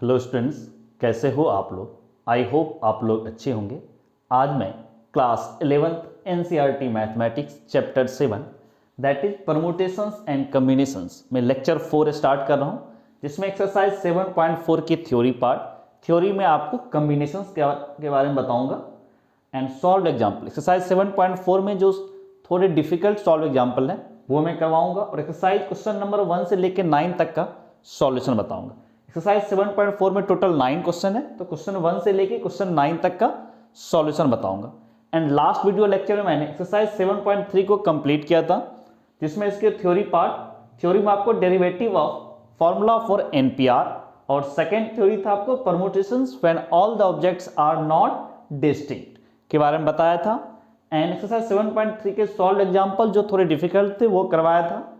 Hello students, कैसे हो आप लोग। आई होप आप लोग अच्छे होंगे। आज मैं class 11th NCERT mathematics chapter 7 that is permutations and combinations में लेक्चर 4 स्टार्ट कर रहा हूं, जिसमें एक्सरसाइज 7.4 की थ्योरी पार्ट थ्योरी में आपको कम्बिनेशंस के बारे में बताऊंगा एंड सॉल्व एग्जाम्पल। एक्सरसाइज 7.4 में जो थोड़े डिफिकल्ट सॉल्व एग्जाम्पल हैं वो मैं करवाऊंगा और एक्सरसाइज क्वेश्चन नंबर 1 से लेकर 9 तक का सॉल्यूशन बताऊंगा। एक्सरसाइज 7.4 में टोटल 9 क्वेश्चन है, तो क्वेश्चन 1 से लेके क्वेश्चन 9 तक का सॉल्यूशन बताऊंगा। एंड लास्ट वीडियो लेक्चर में मैंने एक्सरसाइज 7.3 को कंप्लीट किया था, जिसमें इसके थ्योरी में आपको derivative of formula for NPR और सेकेंड थ्योरी था आपको permutations when all the objects are not distinct के बारे में बताया था। एंड एक्सरसाइज 7.3 के सॉल्व एग्जाम्पल जो थोड़े डिफिकल्ट थे वो करवाया था,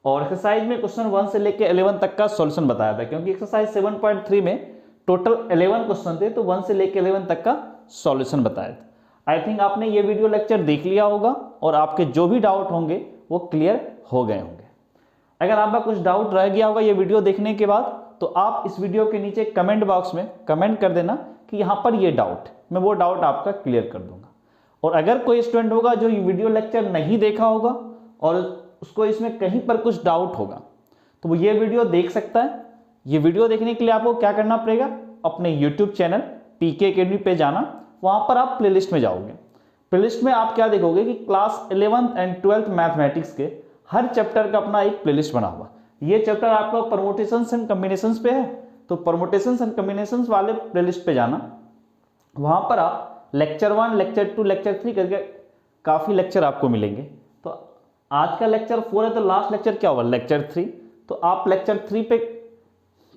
और एक्सरसाइज में क्वेश्चन 1 से लेकर 11 तक का सॉल्यूशन बताया था, क्योंकि एक्सरसाइज 7.3 में टोटल 11 क्वेश्चन थे, तो 1 से लेकर 11 तक का सॉल्यूशन बताया था। आई थिंक आपने ये वीडियो लेक्चर देख लिया होगा और आपके जो भी डाउट होंगे वो क्लियर हो गए होंगे। अगर आपका कुछ डाउट रह गया होगा ये वीडियो देखने के बाद, तो आप इस वीडियो के नीचे कमेंट बॉक्स में कमेंट कर देना कि यहाँ पर ये डाउट, मैं वो डाउट आपका क्लियर कर दूंगा। और अगर कोई स्टूडेंट होगा जो ये वीडियो लेक्चर नहीं देखा होगा और उसको इसमें कहीं पर कुछ डाउट होगा, तो वो ये वीडियो देख सकता है। ये वीडियो देखने के लिए आपको क्या करना पड़ेगा, अपने यूट्यूब चैनल पीके अकेडमी पे जाना, वहां पर आप प्लेलिस्ट में जाओगे। प्लेलिस्ट में आप क्या देखोगे कि class 11th and 12th mathematics के हर चैप्टर का अपना एक प्लेलिस्ट बना हुआ। ये चैप्टर आपका परमुटेशंस एंड कम्बिनेशंस पे है, तो परमुटेशंस एंड कम्बिनेशंस वाले प्लेलिस्ट पे जाना। वहां पर आप लेक्चर 1, लेक्चर 2, लेक्चर 3 करके काफी लेक्चर आपको मिलेंगे। तो आज का लेक्चर 4 है, तो लास्ट लेक्चर क्या होगा, लेक्चर 3। तो आप लेक्चर 3 पे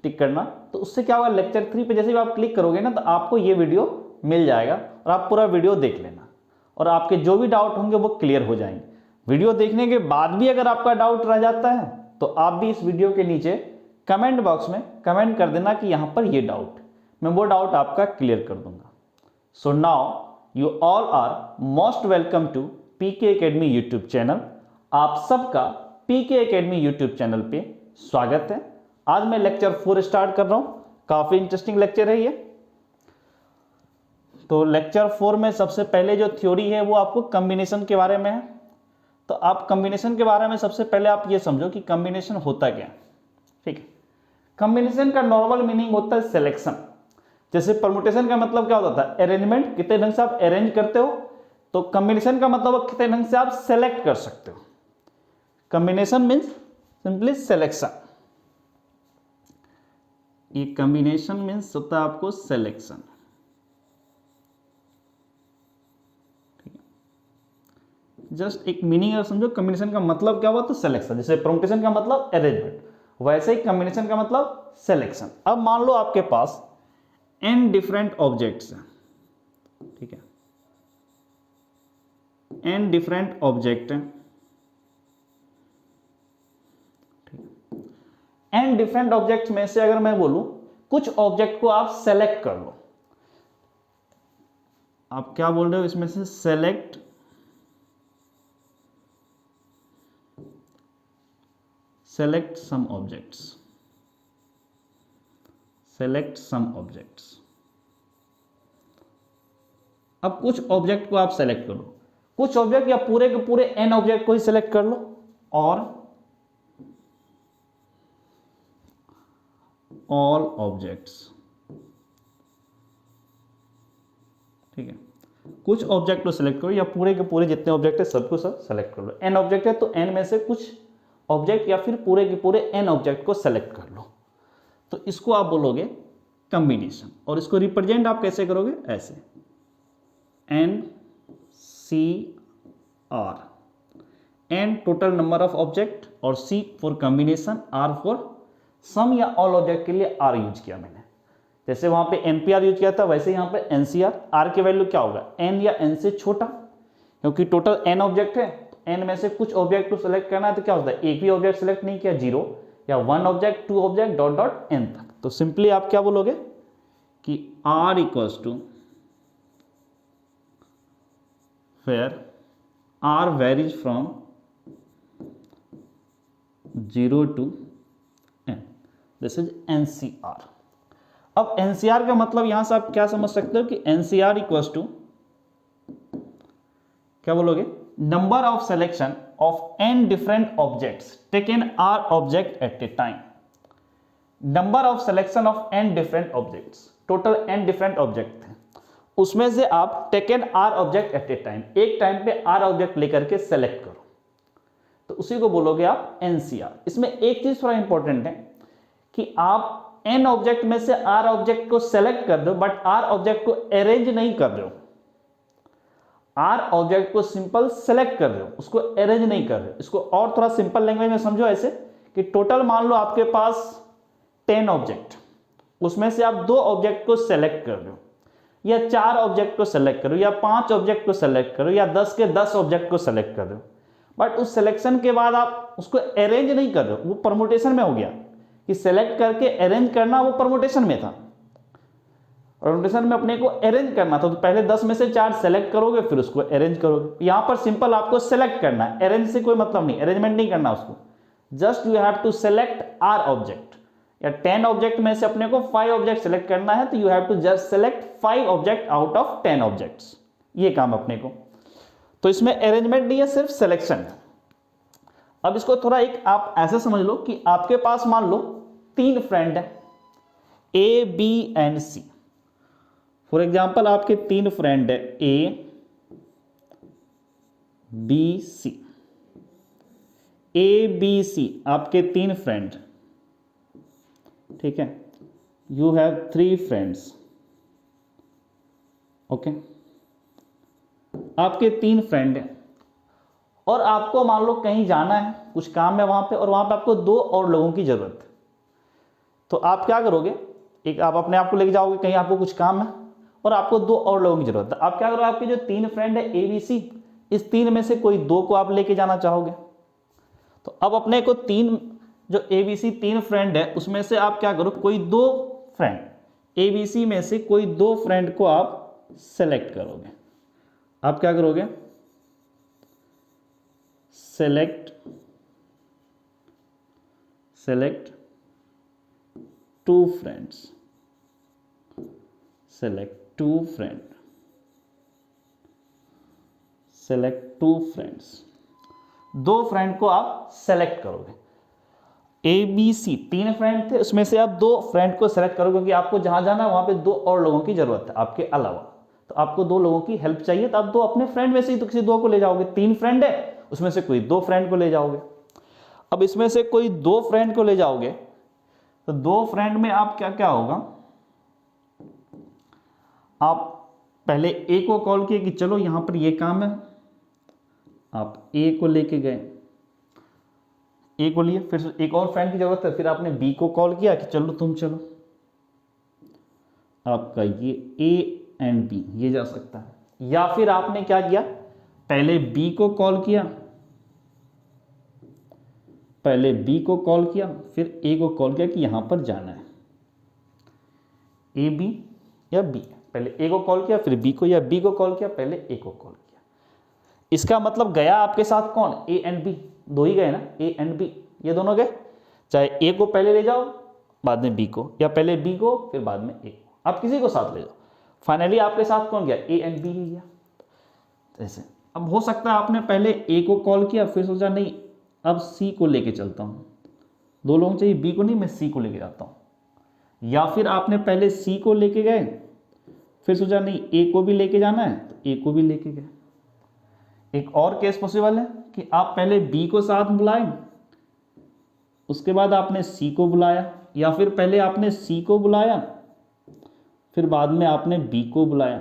टिक करना, तो उससे क्या होगा, लेक्चर 3 पे जैसे भी आप क्लिक करोगे ना, तो आपको ये वीडियो मिल जाएगा और आप पूरा वीडियो देख लेना, और आपके जो भी डाउट होंगे वो क्लियर हो जाएंगे। वीडियो देखने के बाद भी अगर आपका डाउट रह जाता है, तो आप भी इस वीडियो के नीचे कमेंट बॉक्स में कमेंट कर देना कि यहाँ पर ये डाउट, मैं वो डाउट आपका क्लियर कर दूंगा। So now you all are most welcome to PK Academy YouTube channel। आप सबका PK Academy YouTube चैनल पे स्वागत है। आज मैं लेक्चर 4 स्टार्ट कर रहा हूं, काफी इंटरेस्टिंग लेक्चर है ये। तो लेक्चर 4 में सबसे पहले जो थ्योरी है वो आपको कम्बिनेशन के बारे में है। तो आप कम्बिनेशन के बारे में सबसे पहले आप ये समझो कि कम्बिनेशन होता क्या है। ठीक है, कम्बिनेशन का नॉर्मल मीनिंग होता है सिलेक्शन। जैसे परमुटेशन का मतलब क्या होता है, अरेंजमेंट, कितने ढंग से आप अरेंज करते हो। तो कम्बिनेशन का मतलब कितने ढंग से आप सेलेक्ट कर सकते हो। Combination means simply selection. ये कम्बिनेशन मीन्स होता है आपको सिलेक्शन। जस्ट एक मीनिंग अगर समझो, कम्बिनेशन का मतलब क्या हुआ, तो सिलेक्शन। जैसे परमुटेशन का मतलब अरेंजमेंट, वैसे ही कम्बिनेशन का मतलब सिलेक्शन। अब मान लो आपके पास n डिफरेंट ऑब्जेक्ट्स हैं, ठीक है, n डिफरेंट ऑब्जेक्ट हैं, n डिफरेंट ऑब्जेक्ट्स में से अगर मैं बोलूं कुछ ऑब्जेक्ट को आप सेलेक्ट कर लो। आप क्या बोल रहे हो इसमें से, select some objects, select some objects. अब कुछ ऑब्जेक्ट को आप सेलेक्ट कर लो, कुछ ऑब्जेक्ट या पूरे के पूरे n ऑब्जेक्ट को ही सेलेक्ट कर लो, और ऑल ऑब्जेक्ट्स। ठीक है, कुछ ऑब्जेक्ट को सेलेक्ट करो या पूरे के पूरे जितने ऑब्जेक्ट है सबको सब सेलेक्ट कर लो। n ऑब्जेक्ट है तो n में से कुछ ऑब्जेक्ट या फिर पूरे के पूरे n ऑब्जेक्ट को सेलेक्ट कर लो। तो इसको आप बोलोगे कम्बिनेशन, और इसको रिप्रेजेंट आप कैसे करोगे, ऐसे NCR। N total number of object और C for combination, R for some या ऑल ऑब्जेक्ट के लिए R यूज किया मैंने। जैसे वहां पे NPR यूज किया था, वैसे यहां पे NCR। R की वैल्यू क्या होगा, N या N से छोटा, क्योंकि टोटल N ऑब्जेक्ट है, तो N में से कुछ ऑब्जेक्ट को सेलेक्ट करना है, तो क्या होता है, एक भी ऑब्जेक्ट सेलेक्ट नहीं किया, 0 या 1 object, 2 object, dot dot n तक। तो सिंपली आप क्या बोलोगे कि R equals to where R varies from 0 to n, this is NCR। अब एनसीआर का मतलब यहां से आप क्या समझ सकते हो कि एनसीआर इक्वल्स टू क्या बोलोगे, number of selection of n different objects taken R object at a time. Number of selection of n different objects, total n different object थे, उसमें से आप taken R object at a time, एक time पे R object लेकर के select करो, तो उसी को बोलोगे आप एनसीआर। इसमें एक चीज थोड़ा इंपॉर्टेंट है कि आप n ऑब्जेक्ट में से r ऑब्जेक्ट को सेलेक्ट कर रहे हो, बट r ऑब्जेक्ट को अरेंज नहीं कर रहे हो। r ऑब्जेक्ट को सिंपल सेलेक्ट कर रहे हो, उसको अरेंज नहीं कर रहे हो। इसको और थोड़ा सिंपल लैंग्वेज में समझो ऐसे कि टोटल मान लो आपके पास 10 ऑब्जेक्ट, उसमें से आप 2 ऑब्जेक्ट को सेलेक्ट कर रहे हो, या 4 ऑब्जेक्ट को सेलेक्ट करो, या 5 ऑब्जेक्ट को सेलेक्ट करो, या 10 के 10 ऑब्जेक्ट को सेलेक्ट कर रहे हो, बट उस सिलेक्शन के बाद आप उसको अरेंज नहीं कर रहे हो। वो परमुटेशन में हो गया कि सेलेक्ट करके अरेंज करना, वो परमुटेशन में था। परमुटेशन में अपने को अरेंज करना था, तो पहले 10 में से 4 सेलेक्ट करोगे, फिर उसको अरेंज करोगे। यहां पर सिंपल आपको सेलेक्ट करना है, अरेंज से कोई मतलब नहीं, अरेंजमेंट नहीं करना उसको, just you have to select R object. या 10 ऑब्जेक्ट में से अपने को 5 ऑब्जेक्ट सेलेक्ट करना है, तो you have to just select 5 object out of 10 objects, ये काम अपने को। तो इसमें अरेंजमेंट नहीं है, सिर्फ सिलेक्शन है। अब इसको थोड़ा एक आप ऐसे समझ लो कि आपके पास मान लो 3 फ्रेंड है, A B and C. For example आपके 3 फ्रेंड है, A B C. A B C आपके 3 फ्रेंड, ठीक है, यू हैव 3 फ्रेंड्स, ओके। आपके 3 फ्रेंड हैं और आपको मान लो कहीं जाना है, कुछ काम है वहां पे, और वहां पे आपको 2 और लोगों की जरूरत है। तो आप क्या करोगे, एक आप अपने आप को लेके जाओगे कहीं, आपको कुछ काम है और आपको 2 और लोगों की जरूरत है। आप क्या करोगे, आपके जो 3 फ्रेंड है ए बी सी, इस 3 में से कोई 2 को आप लेके जाना चाहोगे। तो अब अपने को 3 जो ए बी सी 3 फ्रेंड है, उसमें से आप क्या करो, कोई 2 फ्रेंड ए बी सी में से कोई 2 फ्रेंड को आप सेलेक्ट करोगे। आप क्या करोगे, select 2 friends, select 2 friend, select 2 friends. 2 friend को आप सेलेक्ट करोगे। ए बी सी 3 फ्रेंड थे, उसमें से आप 2 फ्रेंड को सेलेक्ट करोगे, क्योंकि आपको जहां जाना है वहां पे 2 और लोगों की जरूरत है आपके अलावा। तो आपको 2 लोगों की हेल्प चाहिए, तो आप 2 अपने फ्रेंड में से ही तो किसी 2 को ले जाओगे। 3 फ्रेंड है, उसमें से कोई 2 फ्रेंड को ले जाओगे। अब इसमें से कोई 2 फ्रेंड को ले जाओगे, तो 2 फ्रेंड में आप क्या क्या होगा, आप पहले ए को कॉल किए कि चलो यहां पर ये काम है, आप ए को लेके गए, ए को लिए, फिर एक और फ्रेंड की जरूरत है, फिर आपने बी को कॉल किया कि चलो तुम चलो। आपका ये ए एंड बी ये जा सकता है। या फिर आपने क्या किया, पहले बी को कॉल किया, पहले बी को कॉल किया, फिर ए को कॉल किया कि यहां पर जाना है, ए बी या बी। पहले ए को कॉल किया, फिर बी को, या बी को कॉल किया, पहले ए को कॉल किया। इसका मतलब गया आपके साथ कौन, ए एंड बी, 2 ही गए ना, ए एंड बी, ये दोनों गए। चाहे ए को पहले ले जाओ बाद में बी को, या पहले बी को फिर बाद में ए को, आप किसी को साथ ले जाओ। फाइनली आपके साथ कौन गया, ए एंड बी ही गया। ऐसे अब हो सकता है आपने पहले ए को कॉल किया, फिर सोचा नहीं अब सी को लेके चलता हूं, 2 लोग चाहिए, बी को नहीं, मैं सी को लेके जाता हूं। या फिर आपने पहले सी को लेके गए, फिर सोचा नहीं ए को भी लेके जाना है, तो ए को भी लेके गए। एक और केस पॉसिबल है कि आप पहले बी को साथ बुलाए, उसके बाद आपने सी को बुलाया, या फिर पहले आपने सी को बुलाया, फिर बाद में आपने बी को बुलाया।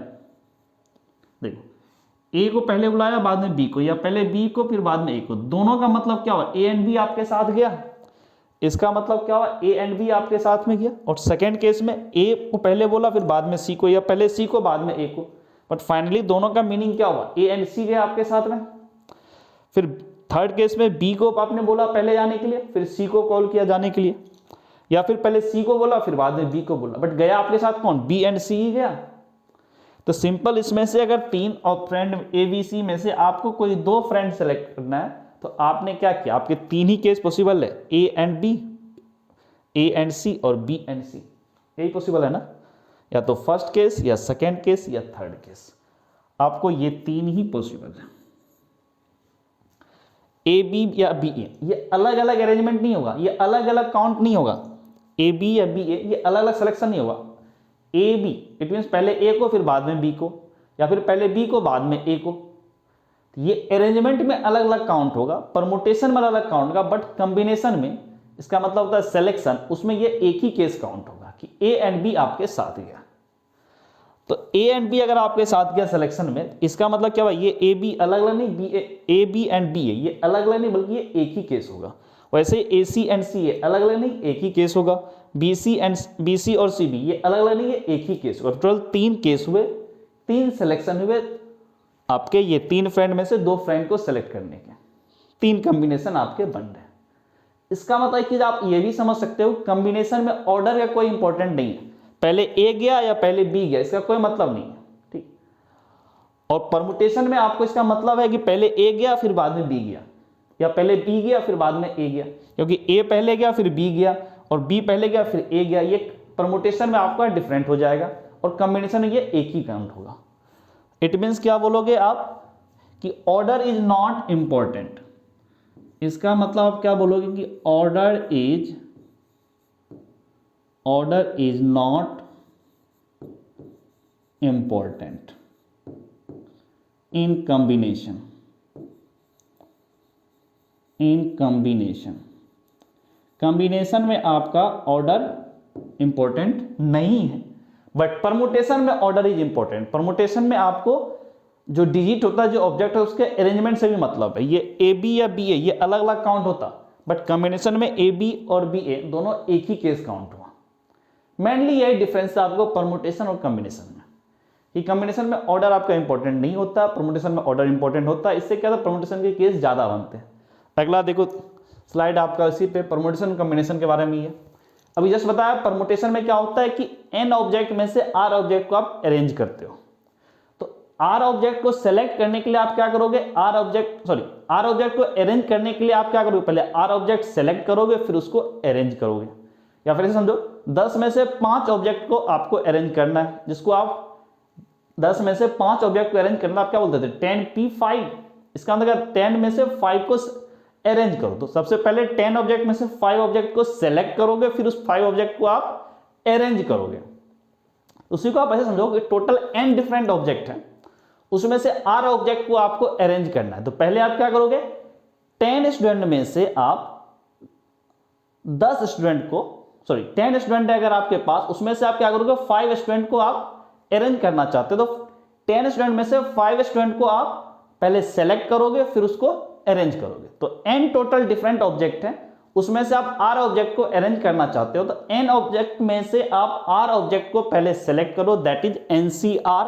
देखो, ए को पहले बुलाया बाद में बी को, या पहले बी को फिर बाद में ए को। दोनों का मतलब क्या हुआ, ए एंड बी आपके साथ गया। इसका मतलब क्या हुआ, ए एंड बी आपके साथ में गया। और सेकेंड केस में ए को पहले बोला फिर बाद में सी को, या पहले सी को बाद में ए को, बट फाइनली दोनों का मीनिंग क्या हुआ, ए एंड सी गया आपके साथ में। फिर थर्ड केस में बी को आपने बोला पहले जाने के लिए, फिर सी को कॉल किया जाने के लिए, या फिर पहले सी को बोला फिर बाद में बी को बोला, बट गया आपके साथ कौन, बी एंड सी ही गया। तो सिंपल इसमें से अगर 3 और फ्रेंड ए बी सी में से आपको कोई 2 फ्रेंड सेलेक्ट करना है, तो आपने क्या किया, आपके 3 ही केस पॉसिबल है, A and B, A and C और बी एंड सी। यही पॉसिबल है ना, या तो फर्स्ट केस या सेकेंड केस या थर्ड केस, आपको ये तीन ही पॉसिबल है। ए बी या बी ए, ये अलग अलग अरेंजमेंट नहीं होगा, ये अलग अलग काउंट नहीं होगा। ए बी या बी ए, ये अलग अलग सिलेक्शन नहीं होगा। ए बी इट मीन्स पहले ए को फिर बाद में बी को, या फिर पहले बी को बाद में ए को। ये अरेंजमेंट में अलग अलग काउंट होगा, परमुटेशन में अलग अलग काउंट होगा, बट कॉम्बिनेशन में इसका मतलब होता है सिलेक्शन, उसमें ये एक ही केस काउंट होगा कि ए एंड बी आपके साथ गया। तो ए एंड बी अगर आपके साथ गया सिलेक्शन में, इसका मतलब क्या हुआ, ये ए बी अलग अलग नहीं, B A B and B A ये अलग अलग नहीं, बल्कि ये एक ही केस होगा। वैसे ए सी एंड सी ए अलग अलग नहीं, एक ही केस होगा। बी सी और सी बी ये अलग अलग नहीं, ये एक ही केस होगा। टोटल तीन केस हुए, तीन सिलेक्शन हुए आपके, ये तीन फ्रेंड में से दो फ्रेंड को सेलेक्ट करने के, तीन कॉम्बिनेशन आपके बन रहे हैं। इसका मतलब कि आप ये भी समझ सकते हो कॉम्बिनेशन में ऑर्डर का कोई इंपॉर्टेंट नहीं है, पहले ए गया या पहले बी गया, इसका कोई मतलब नहीं है, ठीक। और परमुटेशन में आपको इसका मतलब है कि पहले ए गया फिर बाद में बी गया, या पहले बी गया फिर बाद में ए गया, क्योंकि ए पहले गया फिर बी गया और बी पहले गया फिर ए गया। ये परमुटेशन में आपका डिफरेंट हो जाएगा और कॉम्बिनेशन में ये एक ही काउंट होगा। इट मीन्स क्या बोलोगे आप कि ऑर्डर इज नॉट इंपॉर्टेंट। इसका मतलब आप क्या बोलोगे कि order is not important in combination. Combination में आपका ऑर्डर इंपॉर्टेंट नहीं है, बट परमुटेशन में ऑर्डर इज इंपॉर्टेंट। परमुटेशन में आपको जो डिजिट होता है, जो ऑब्जेक्ट है, उसके अरेंजमेंट से भी मतलब है। ये ए बी या बी ए ये अलग अलग काउंट होता, बट कॉम्बिनेशन में ए बी और बी ए दोनों एक ही केस काउंट हुआ। मेनली यही डिफरेंस है आपको परमुटेशन और कॉम्बिनेशन में, कि कॉम्बिनेशन में ऑर्डर आपका इंपॉर्टेंट नहीं होता, परमुटेशन में ऑर्डर इंपॉर्टेंट होता है। इससे क्या होता है, परमुटेशन के केस ज़्यादा बनते हैं। अगला देखो स्लाइड आपका इसी पे परमुटेशन कॉम्बिनेशन के बारे में ही है। अभी जस्ट बताया परमुटेशन में क्या होता है कि एन ऑब्जेक्ट में से आर ऑब्जेक्ट को आप अरेंज करते हो। तो आर ऑब्जेक्ट को सेलेक्ट करने के लिए आप क्या करोगे, आर ऑब्जेक्ट को अरेंज करने के लिए आप क्या करोगे, पहले आर ऑब्जेक्ट सेलेक्ट करोगे फिर उसको अरेंज करोगे। या फिर समझो 10 में से 5 ऑब्जेक्ट को आपको अरेंज करना है, जिसको आप 10 में से 5 ऑब्जेक्ट को अरेंज करना आप क्या बोलते थे, 10p5। इसका मतलब 10 में से 5 को अरेंज करो। तो सबसे पहले 10 ऑब्जेक्ट में से 5 ऑब्जेक्ट को सेलेक्ट करोगे, फिर उस 5 ऑब्जेक्ट को आप अरेंज करोगे। उसी को आप ऐसे समझो कि टोटल n डिफरेंट ऑब्जेक्ट है, उसमें से r ऑब्जेक्ट को आपको अरेंज करना है। तो पहले आप क्या करोगे, 10 स्टूडेंट में से आप 10 स्टूडेंट को 10 स्टूडेंट है अगर आपके पास, उसमें से आप क्या करोगे, 5 स्टूडेंट को आप अरेंज करना चाहते हो। तो 10 स्टूडेंट में से 5 स्टूडेंट को आप पहले सेलेक्ट करोगे फिर उसको अरेंज करोगे। तो n टोटल डिफरेंट ऑब्जेक्ट है, उसमें से आप r ऑब्जेक्ट को अरेंज करना चाहते हो। तो n ऑब्जेक्ट में से आप r ऑब्जेक्ट को पहले सेलेक्ट करो, दैट इज NCR,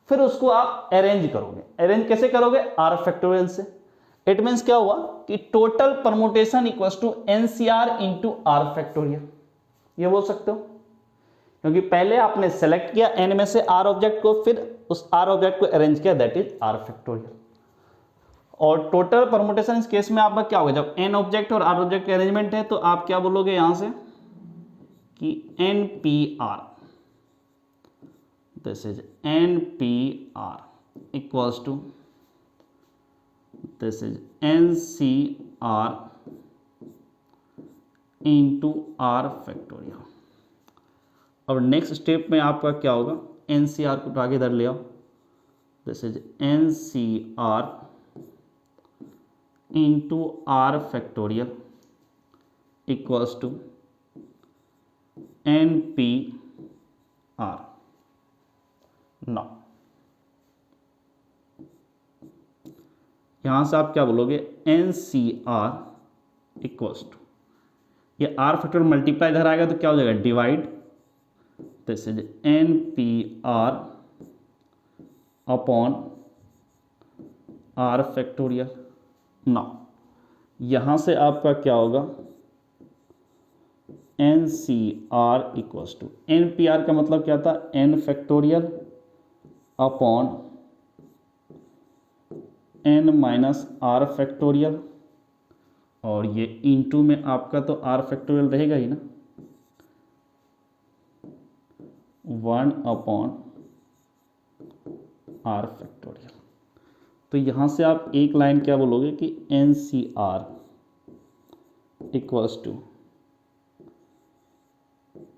फिर उसको आप अरेंज करोगे। अरेंज कैसे करोगे, r फैक्टोरियल से। इट मीन्स क्या हुआ कि total permutation equals to NCR into r factorial, ये बोल सकते हो, क्योंकि पहले आपने सेलेक्ट किया n में से r ऑब्जेक्ट को, फिर उस r ऑब्जेक्ट को अरेंज किया, दैट इज r फैक्टोरियल। और टोटल परमुटेशन इस केस में आपका क्या होगा, जब n ऑब्जेक्ट और r ऑब्जेक्ट के अरेंजमेंट है तो आप क्या बोलोगे यहां से कि NPR, this is NPR equals to this is NCR into r factorial. और नेक्स्ट स्टेप में आपका क्या होगा, NCR को आगे इधर ले आओ, this is NCR into r factorial equals to NPR। Now यहां से आप क्या बोलोगे, NCR इक्वल्स टू, ये r फैक्टोरियल मल्टीप्लाई इधर आएगा तो क्या हो जाएगा, divide, this is NPR upon r factorial. Now यहां से आपका क्या होगा, NCR इक्वल्स टू, NPR का मतलब क्या था, n factorial upon n minus r factorial, और ये इनटू में आपका तो r फैक्टोरियल रहेगा ही ना, 1/r फैक्टोरियल। तो यहाँ से आप एक लाइन क्या बोलोगे कि NCR equals to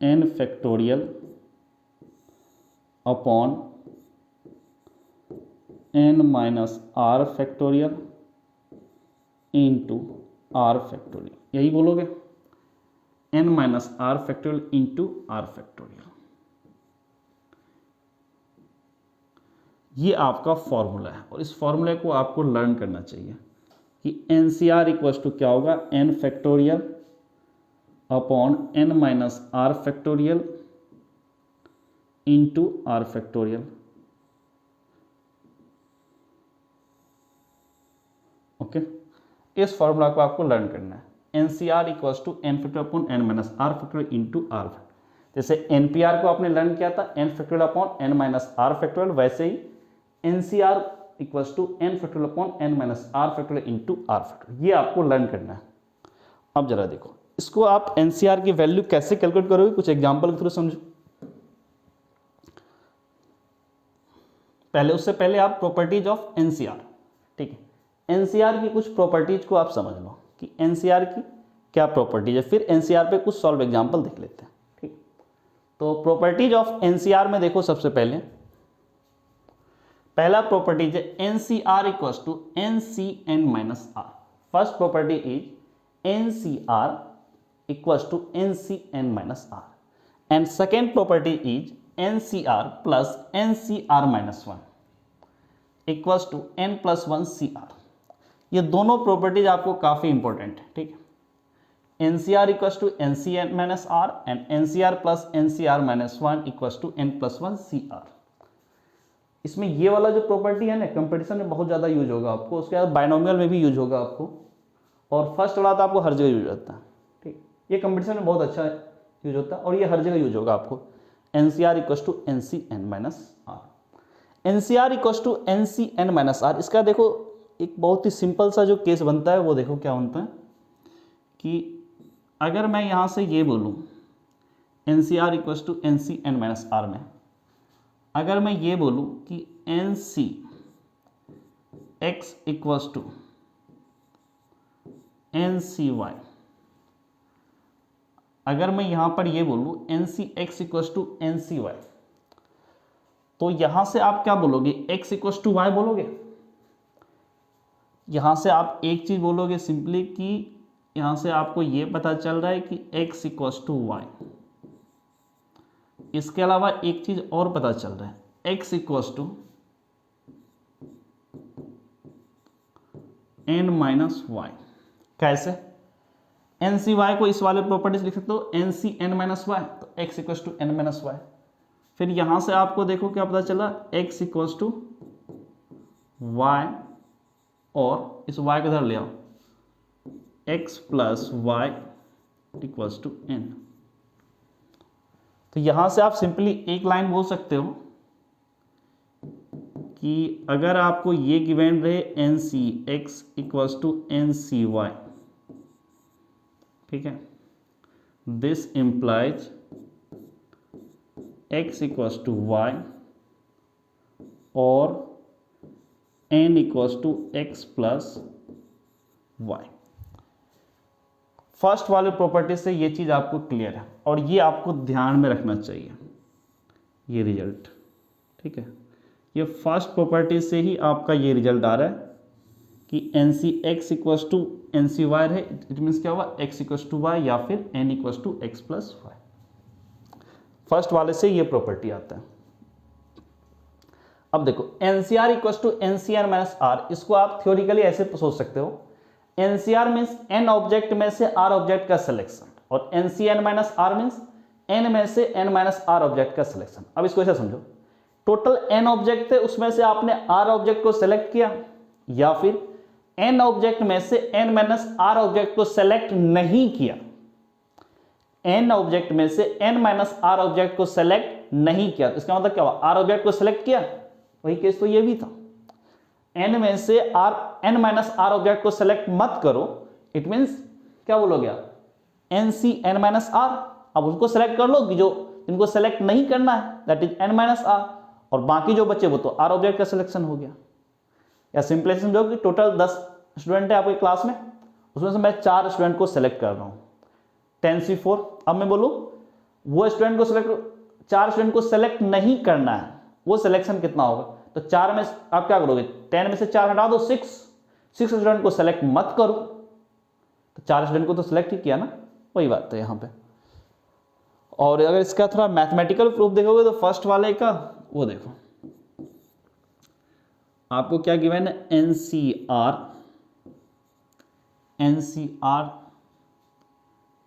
n factorial upon n minus r factorial into r factorial, यही बोलोगे, n minus r factorial into r factorial. ये आपका फॉर्मूला है और इस फॉर्मूले को आपको लर्न करना चाहिए कि NCR इक्वल्स टू क्या होगा, n factorial upon n minus r factorial into r factorial. Okay, इस फॉर्मूला को आपको लर्न करना है। NCR equals to n factorial upon n minus r factorial into r। जैसे NPR को आपने लर्न किया था n factorial upon n minus r factorial, वैसे ही NCR equals to n factorial upon n minus r factorial into r factorial. ये आपको learn करना है। अब जरा देखो इसको आप NCR की वैल्यू कैसे कैलकुलेट करोगे, कुछ एग्जांपल के थ्रू समझो। उससे पहले आप प्रॉपर्टीज ऑफ NCR, ठीक है, NCR की कुछ प्रॉपर्टीज को आप समझ लो कि NCR की क्या प्रॉपर्टीज है, फिर NCR पे कुछ सॉल्व एग्जांपल देख लेते हैं। ठीक, तो प्रॉपर्टीज ऑफ NCR में देखो, सबसे पहला प्रॉपर्टीज है NCR equals to NCN minus R। First property is NCR equals to NCN minus R and second property is NCR plus NCR minus 1 equals to n plus 1 CR। ये दोनों properties आपको काफ़ी important है। ठीक है, NCR equals to NCN minus R and NCR plus NCR minus 1 equals to n plus 1 CR। इसमें ये वाला जो प्रॉपर्टी है ना, कंपटीशन में बहुत ज़्यादा यूज होगा आपको, उसके बाद बाइनोमियल में भी यूज होगा आपको, और फर्स्ट वाला तो आपको हर जगह यूज होता है। ठीक, ये कंपटीशन में बहुत अच्छा यूज होता है और ये हर जगह यूज होगा आपको। NCR equals to NCN minus R, NCR equals to NCN minus R। इसका देखो एक बहुत ही सिंपल सा जो केस बनता है, वो देखो क्या बनता है कि अगर मैं यहाँ से ये बोलूँ NCR equals to NCN minus R में, अगर मैं ये बोलूँ कि NCX इक्वल्स टू NCY, अगर मैं यहाँ पर ये बोलूँ NCX इक्वल्स टू NCY, तो यहाँ से आप क्या बोलोगे, x इक्वल्स टू y बोलोगे। यहाँ से आप एक चीज़ बोलोगे सिंपली कि यहाँ से आपको ये पता चल रहा है कि x इक्वल्स टू y। इसके अलावा एक चीज़ और पता चल रहा है, x equals to n minus y. कैसे, NCY को इस वाले प्रॉपर्टीज लिख सकते हो NCN माइनस वाई, तो x equals to n minus y. फिर यहाँ से आपको देखो क्या पता चला, x इक्वल्स टू y, और इस y को इधर ले आओ, x plus y equals to n। तो यहाँ से आप सिंपली एक लाइन बोल सकते हो कि अगर आपको ये गिवन रहे NCX इक्वल्स टू NCY, ठीक है, this implies x equals to y और n equals to x plus y। First वाले प्रॉपर्टी से ये चीज़ आपको क्लियर है और ये आपको ध्यान में रखना चाहिए, ये रिजल्ट। ठीक है, ये फर्स्ट प्रॉपर्टी से ही आपका ये रिजल्ट आ रहा है कि NCX इक्वल्स टू NCY है, इट मीन्स क्या हुआ, x इक्वल्स टू y या फिर n equals to x plus y। First वाले से ये प्रॉपर्टी आता है। अब देखो NCR equals to NCN minus R, इसको आप थ्योरिकली ऐसे सोच सकते हो, NCR मीन्स n ऑब्जेक्ट में से R ऑब्जेक्ट का सिलेक्शन, और NCN minus R means n में से n माइनस R ऑब्जेक्ट का सिलेक्शन। अब इसको ऐसा समझो, टोटल n ऑब्जेक्ट थे, उसमें से आपने R ऑब्जेक्ट को सेलेक्ट किया, या फिर n ऑब्जेक्ट में से n माइनस R ऑब्जेक्ट को सेलेक्ट नहीं किया, n ऑब्जेक्ट में से n माइनस R ऑब्जेक्ट को सेलेक्ट नहीं किया। इसका मतलब क्या हुआ, R ऑब्जेक्ट को सेलेक्ट किया, वही केस तो ये भी था। n में से n माइनस R ऑब्जेक्ट को सेलेक्ट मत करो, इट मीन्स क्या बोलोगे आप, NCN माइनस R। अब उसको सेलेक्ट कर लो कि जो इनको सेलेक्ट नहीं करना है, that is n minus r, और बाकी जो बचे वो तो आर ऑब्जेक्ट का सिलेक्शन हो गया। या सिंपली समझो कि टोटल 10 स्टूडेंट है आपके क्लास में, उसमें से मैं 4 स्टूडेंट को सेलेक्ट कर रहा हूँ, 10C4। अब मैं बोलूँ वो स्टूडेंट को सेलेक्ट, 4 स्टूडेंट को सेलेक्ट नहीं करना है, वो सिलेक्शन कितना होगा? तो 4 में आप क्या करोगे, 10 में से 4 हटा दो, 6 स्टूडेंट को सेलेक्ट मत करो, तो 4 स्टूडेंट को तो सेलेक्ट ही किया ना, वही बात है यहाँ पे। और अगर इसका थोड़ा मैथमेटिकल प्रूफ देखोगे तो फर्स्ट वाले का वो देखो, आपको क्या गिवन है, एनसीआर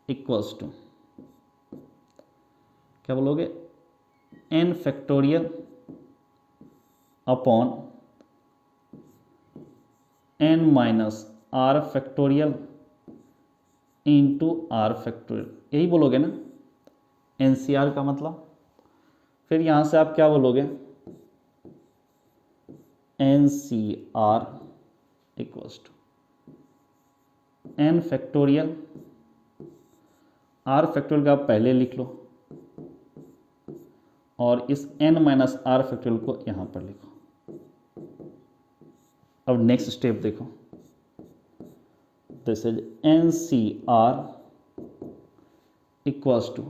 इक्वल्स टू क्या बोलोगे, n factorial upon n minus r factorial into are factorial, यही बोलोगे ना एनसीआर का मतलब। फिर यहां से आप क्या बोलोगे, NCR equals to n factorial, r factorial का आप पहले लिख लो और इस n माइनस आर फैक्टोरियल को यहां पर लिखो। अब नेक्स्ट स्टेप देखो, this is nCr equals to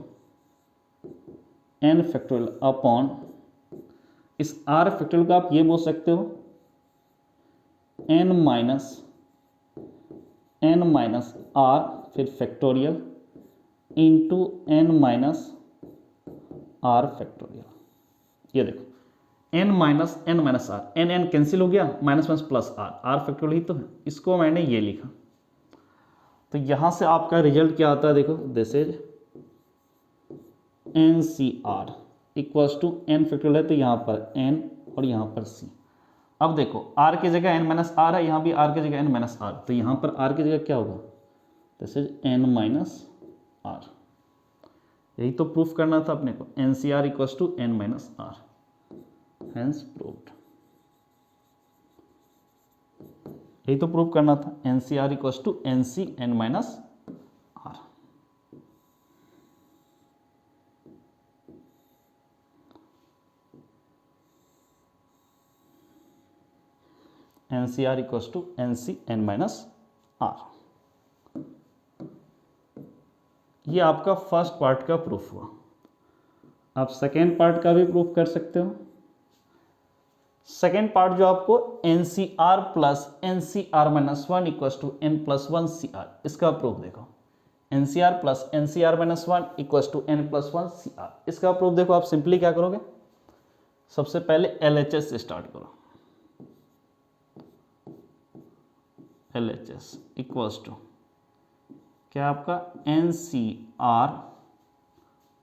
n factorial upon, इस r फैक्टोरियल का आप ये बोल सकते हो n माइनस r फिर factorial into n minus r factorial. ये देखो n minus r, n cancel हो गया, minus minus plus r factorial ही तो है, इसको मैंने ये लिखा। तो यहां से आपका रिजल्ट क्या आता है देखो, this is NCR equals to n factorial है तो यहाँ पर n और यहाँ पर c। अब देखो r की जगह n माइनस आर है, यहाँ भी r की जगह n माइनस आर, तो यहाँ पर r की जगह क्या होगा, this is n minus r. यही तो प्रूफ करना था अपने को, NCR equals to n minus r, hence proved. यही तो प्रूफ करना था, NCR equals to NC n minus r. NCR equals to NC n minus r. ये आपका फर्स्ट पार्ट का प्रूफ हुआ। आप सेकेंड पार्ट का भी प्रूफ कर सकते हो। सेकेंड पार्ट जो आपको NCR plus NCR minus 1 equals to n plus 1 CR, इसका प्रूफ देखो, NCR plus NCR minus 1 equals to n plus 1 CR, इसका प्रूफ देखो। आप सिंपली क्या करोगे, सबसे पहले LHS से स्टार्ट करो, LHS इक्वल्स टू क्या आपका NCR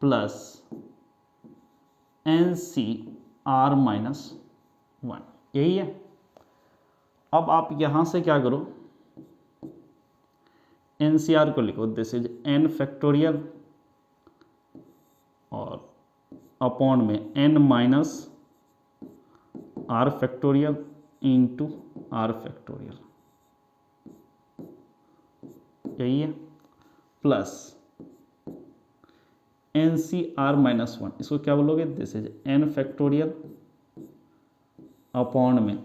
प्लस NCR माइनस 1, यही है। अब आप यहां से क्या करो, NCR को लिखो, दिस इज n फैक्टोरियल और अपॉन में n minus r factorial into r factorial, यही है, प्लस NCR माइनस 1, इसको क्या बोलोगे, this is n factorial upon में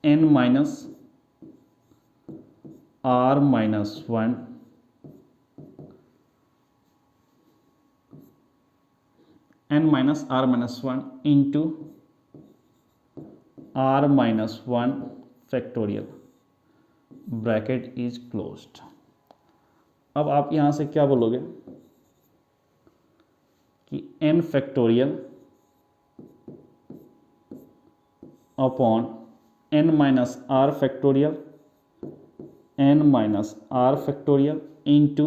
n minus r minus 1 n minus r minus 1 into r minus 1 factorial, bracket is closed. अब आप यहां से क्या बोलोगे कि n factorial upon n minus r factorial, n minus r factorial into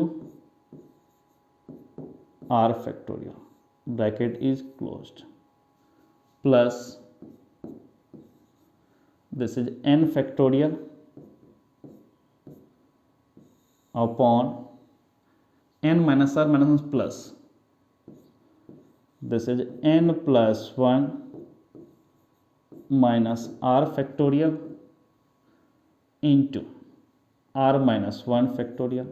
r factorial, bracket is closed, plus this is n factorial upon n minus r minus plus, this is n plus 1 minus r factorial into r minus 1 factorial,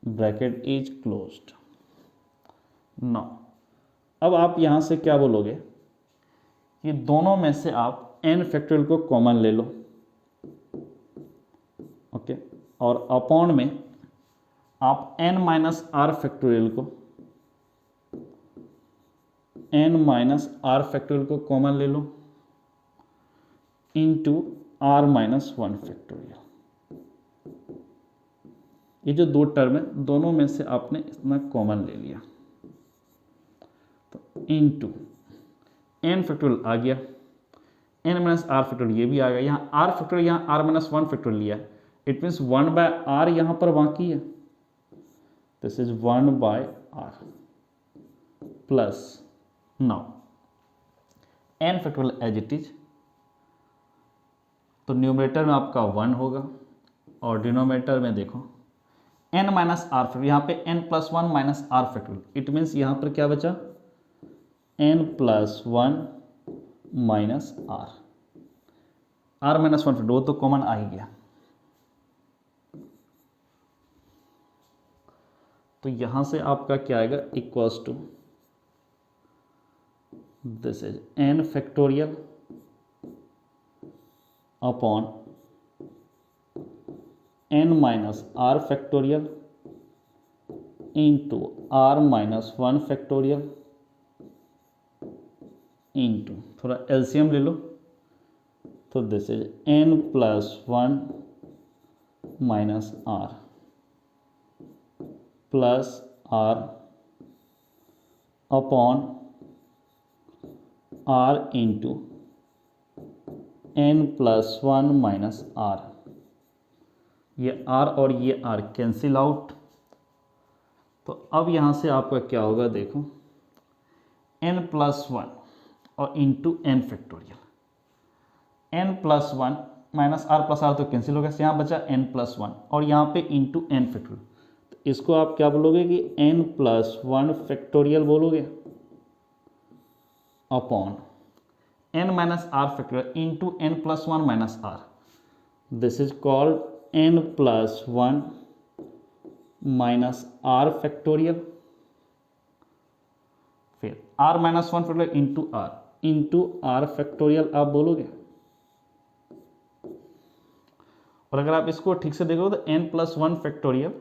bracket is closed. Now अब आप यहाँ से क्या बोलोगे कि दोनों में से आप n फैक्टोरियल को कॉमन ले लो, ओके, और अपॉन में आप n माइनस आर फैक्टोरियल को कॉमन ले लो इनटू r माइनस 1 फैक्टोरियल। ये जो दो टर्म है दोनों में से आपने इतना कॉमन ले लिया, तो इनटू n फैक्टोरियल आ गया, n माइनस आर फैक्टोरियल ये भी आ गया, यहाँ r फैक्टोरियल यहाँ r माइनस 1 फैक्टोरियल लिया है, इट मीन्स 1/r यहाँ पर बाकी है, this is 1/r plus now n factorial as it is, तो न्यूमरेटर में आपका 1 होगा और डिनोमिनेटर में देखो n माइनस आर फैक्टोरियल, यहाँ पे n plus 1 minus r factorial, it means यहाँ पर क्या बचा n plus 1 minus r minus 1 factorial, वो तो कॉमन आ ही गया। तो यहाँ से आपका क्या आएगा equals to this is n factorial upon n minus r factorial into r minus 1 factorial into, थोड़ा एलसीएम ले लो, तो this is n plus 1 minus r plus r upon r into n plus 1 minus r, ये r और ये r cancel out, तो अब यहाँ से आपका क्या होगा देखो n प्लस 1 और into n factorial, n plus 1 minus r plus r तो कैंसिल हो गया, यहाँ बचा n प्लस 1 और यहाँ पे इंटू n फैक्टोरियल, तो इसको आप क्या बोलोगे कि n प्लस 1 फैक्टोरियल बोलोगे upon n minus r factorial into n plus 1 minus r, this is called n plus 1 minus r factorial, फिर r minus 1 factorial into r factorial आप बोलोगे, और अगर आप इसको ठीक से देखो तो n plus 1 factorial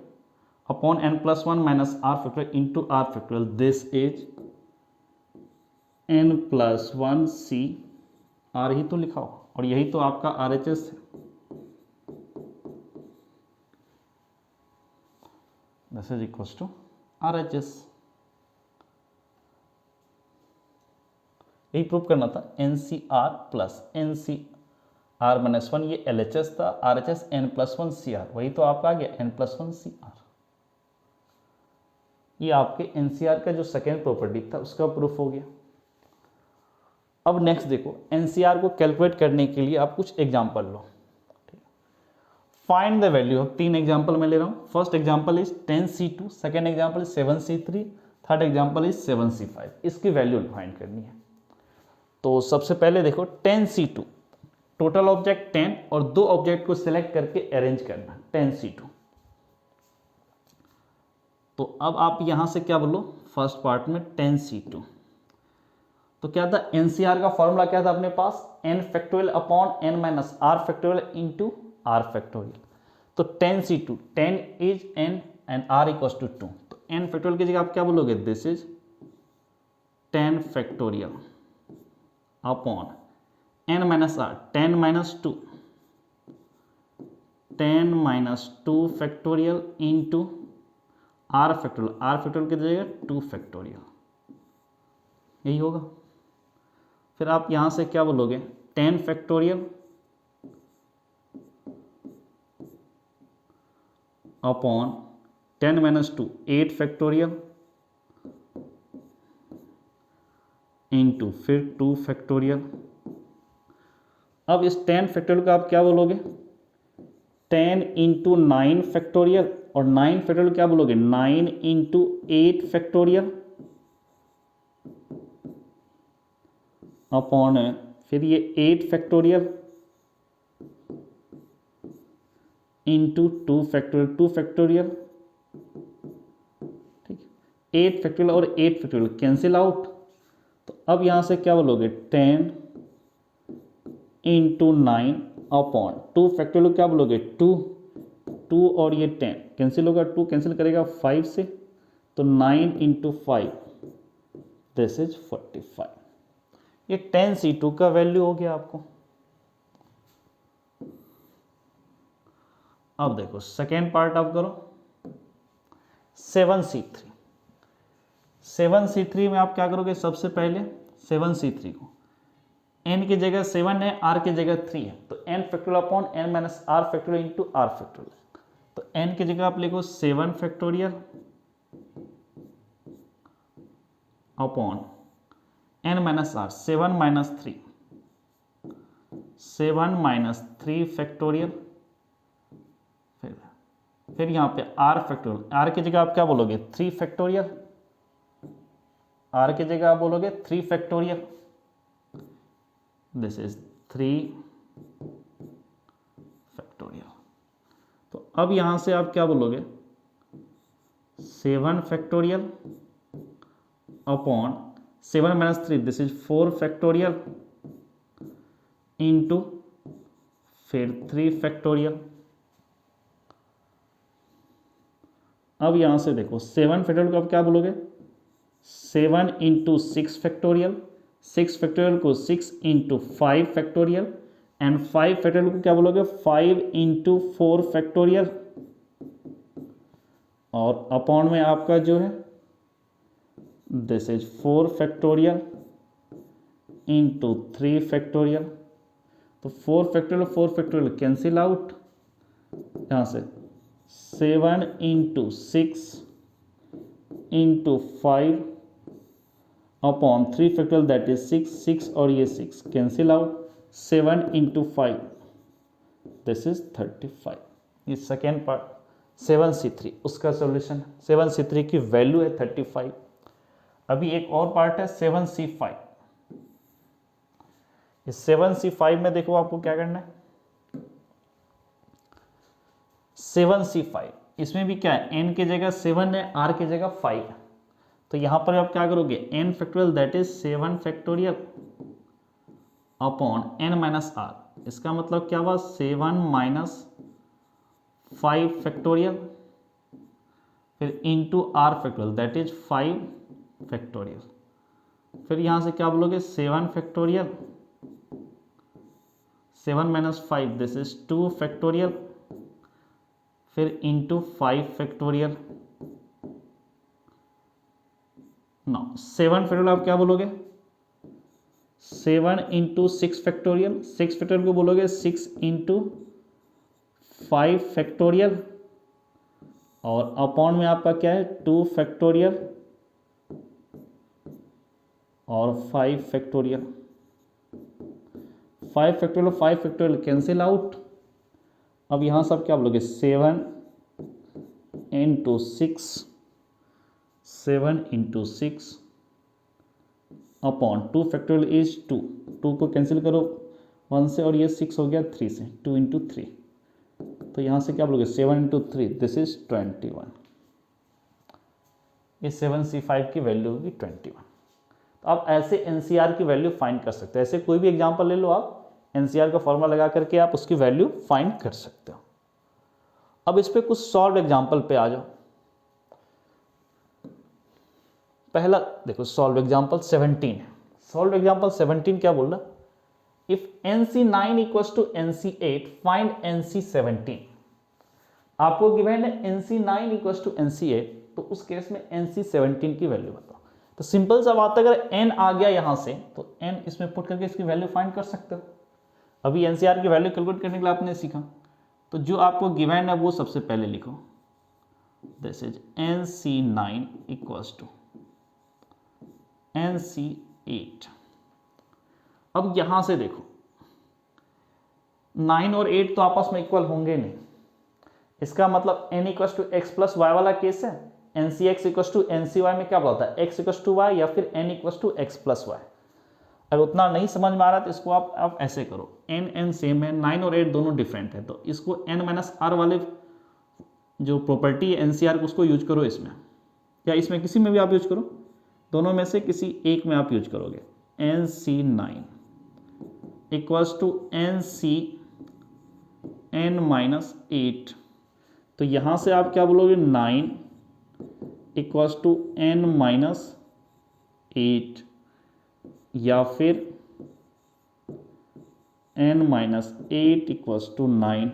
upon n plus 1 minus r factorial into r factorial, this is n plus 1 c r ही तो लिखा हो, और यही तो आपका RHS है, this is equals to RHS। यही प्रूव करना था, NCR प्लस NCR माइनस 1 ये LHS था, RHS n प्लस 1 CR, वही तो आपका आ गया n प्लस 1 CR। ये आपके NCR का जो सेकेंड प्रॉपर्टी था उसका प्रूफ हो गया। अब नेक्स्ट देखो, NCR को कैलकुलेट करने के लिए आप कुछ example low, find the value of, 3 example मैं ले रहा हूँ। First example is 10C2, second example is 7C3, third example is 7C5, इसकी वैल्यू फाइंड करनी है। तो सबसे पहले देखो 10C2, टोटल ऑब्जेक्ट 10 और 2 ऑब्जेक्ट को सिलेक्ट करके अरेंज करना 10C2। तो अब आप यहां से क्या बोलो, फर्स्ट पार्ट में 10C2, तो क्या था NCR का फॉर्मूला क्या था अपने पास, n factorial upon n minus r factorial into r factorial. तो 10C2, 10 is n and r equals to 2, तो n फैक्टोरियल की जगह आप क्या बोलोगे, this is 10 factorial upon n minus r, 10 minus 2, 10 minus 2 factorial into r factorial की जगह 2 फैक्टोरियल, यही होगा। फिर आप यहां से क्या बोलोगे, 10 factorial upon 10 minus 2, 8 factorial into फिर 2 फैक्टोरियल। अब इस 10 फैक्टोरियल का आप क्या बोलोगे, 10 इंटू 9 फैक्टोरियल, और 9 फैक्टोरियल क्या बोलोगे, 9 इंटू 8 फैक्टोरियल अपॉन फिर ये 8 factorial into 2 factorial, 2 factorial 8 factorial और 8 फैक्टोरियल कैंसिल आउट, तो अब यहाँ से क्या बोलोगे 10 इंटू 9 अपॉन 2 फैक्टोरियल क्या बोलोगे 2 और ये 10 कैंसिल होगा, 2 कैंसिल करेगा 5 से, तो 9 इंटू 5 दिस इज 45। ये 10C2 का वैल्यू हो गया आपको। अब देखो सेकेंड पार्ट आप करो 7C3। 7C3 में आप क्या करोगे, सबसे पहले 7C3 को n की जगह 7 है, r की जगह 3 है, तो n factorial upon n minus r factorial into r factorial. तो n की जगह आप लिखो 7 factorial upon n minus r, 7 minus 3, 7 minus 3 factorial, फिर यहाँ पे r फैक्टोरियल, r की जगह आप क्या बोलोगे 3 फैक्टोरियल, r की जगह आप बोलोगे 3 फैक्टोरियल, दिस इज 3 फैक्टोरियल। तो अब यहाँ से आप क्या बोलोगे 7 factorial upon 7 minus 3 this is 4 factorial into फिर 3 फैक्टोरियल। अब यहाँ से देखो 7 फैक्टोरियल को आप क्या बोलोगे 7 इंटू 6 फैक्टोरियल, 6 फैक्टोरियल को 6 इंटू 5 फैक्टोरियल, एंड 5 फैक्टोरियल को क्या बोलोगे 5 इंटू 4 फैक्टोरियल, और अपॉन में आपका जो है this is 4 factorial into 3 factorial. तो 4 फैक्टोरियल कैंसिल आउट, यहाँ से 7 into 6 into 5 upon 3 factorial that is 6 और ये 6 cancel out, 7 into 5 this is 35। ये सेकेंड पार्ट 7C3 उसका सॉल्यूशन, 7C3 की वैल्यू है 35। अभी एक और पार्ट है 7C5। इस 7C5 में देखो आपको क्या करना है 7C5, इसमें भी क्या है n की जगह 7 है, r की जगह 5 है, तो यहां पर आप क्या करोगे n factorial that is 7 factorial upon n minus r, इसका मतलब क्या हुआ 7 माइनस 5 फैक्टोरियल, फिर into r factorial that is 5 factorial, फिर यहां से क्या बोलोगे 7 factorial, 7 minus 5 this is 2 factorial, फिर इंटू 5 फैक्टोरियल। नो 7 फैक्टोरियल आप क्या बोलोगे 7 इंटू 6 फैक्टोरियल, 6 फैक्टोरियल को बोलोगे 6 इंटू 5 फैक्टोरियल, और अपॉन में आपका क्या है 2 फैक्टोरियल और 5 फैक्टोरियल। 5 factorial cancel out. अब यहाँ सब क्या बोलोगे 7 into 6, 7 into 6 upon 2 factorial is 2 को कैंसिल करो 1 से, और ये 6 हो गया 3 से, 2 इंटू 3, तो यहाँ से क्या बोलोगे 7 इंटू 3 दिस इज 21। ये 7C5 की वैल्यू होगी 21। तो आप ऐसे NCR की वैल्यू फाइंड कर सकते हैं, ऐसे कोई भी एग्जाम्पल ले लो आप, NCR का फॉर्मूला लगा करके आप उसकी वैल्यू फाइंड कर सकते हो। अब इस पे कुछ सॉल्व एग्जाम्पल पे आ जाओ। पहला देखो सॉल्व एग्जाम्पल 17 है। सॉल्व एग्जाम्पल 17 क्या बोल रहा, if NC9 equals to NC8 find NC17। आपको गिवन है NC9 इक्वल्स टू NC8, तो उस केस में NC17 की वैल्यू बताओ। तो सिंपल सा बात है, अगर n आ गया यहां से तो n इसमें पुट करके इसकी वैल्यू फाइंड कर सकते हो। अभी NCR की वैल्यू कैलकुलेट करने के लिए आपने सीखा, तो जो आपको गिवन है वो सबसे पहले लिखो, this is NC9 equals to NC8। अब यहां से देखो 9 और 8 तो आपस में इक्वल होंगे नहीं, इसका मतलब n equals to x plus y वाला केस है, NCX इक्वल्स टू NCY में क्या बोलता है x इक्वल्स टू वाई या फिर n equals to x plus y. अगर उतना नहीं समझ में आ रहा तो इसको आप ऐसे करो, n सेम है, 9 और 8 दोनों डिफरेंट है, तो इसको n माइनस r वाले जो प्रॉपर्टी है NCR को उसको यूज करो इसमें। या इसमें किसी में भी आप यूज करो, दोनों में से किसी एक में आप यूज करोगे। NC9 इक्वल्स टू NC(n-8), तो यहाँ से आप क्या बोलोगे 9 इक्वल्स टू n-8 या फिर n-8 इक्वल्स टू 9।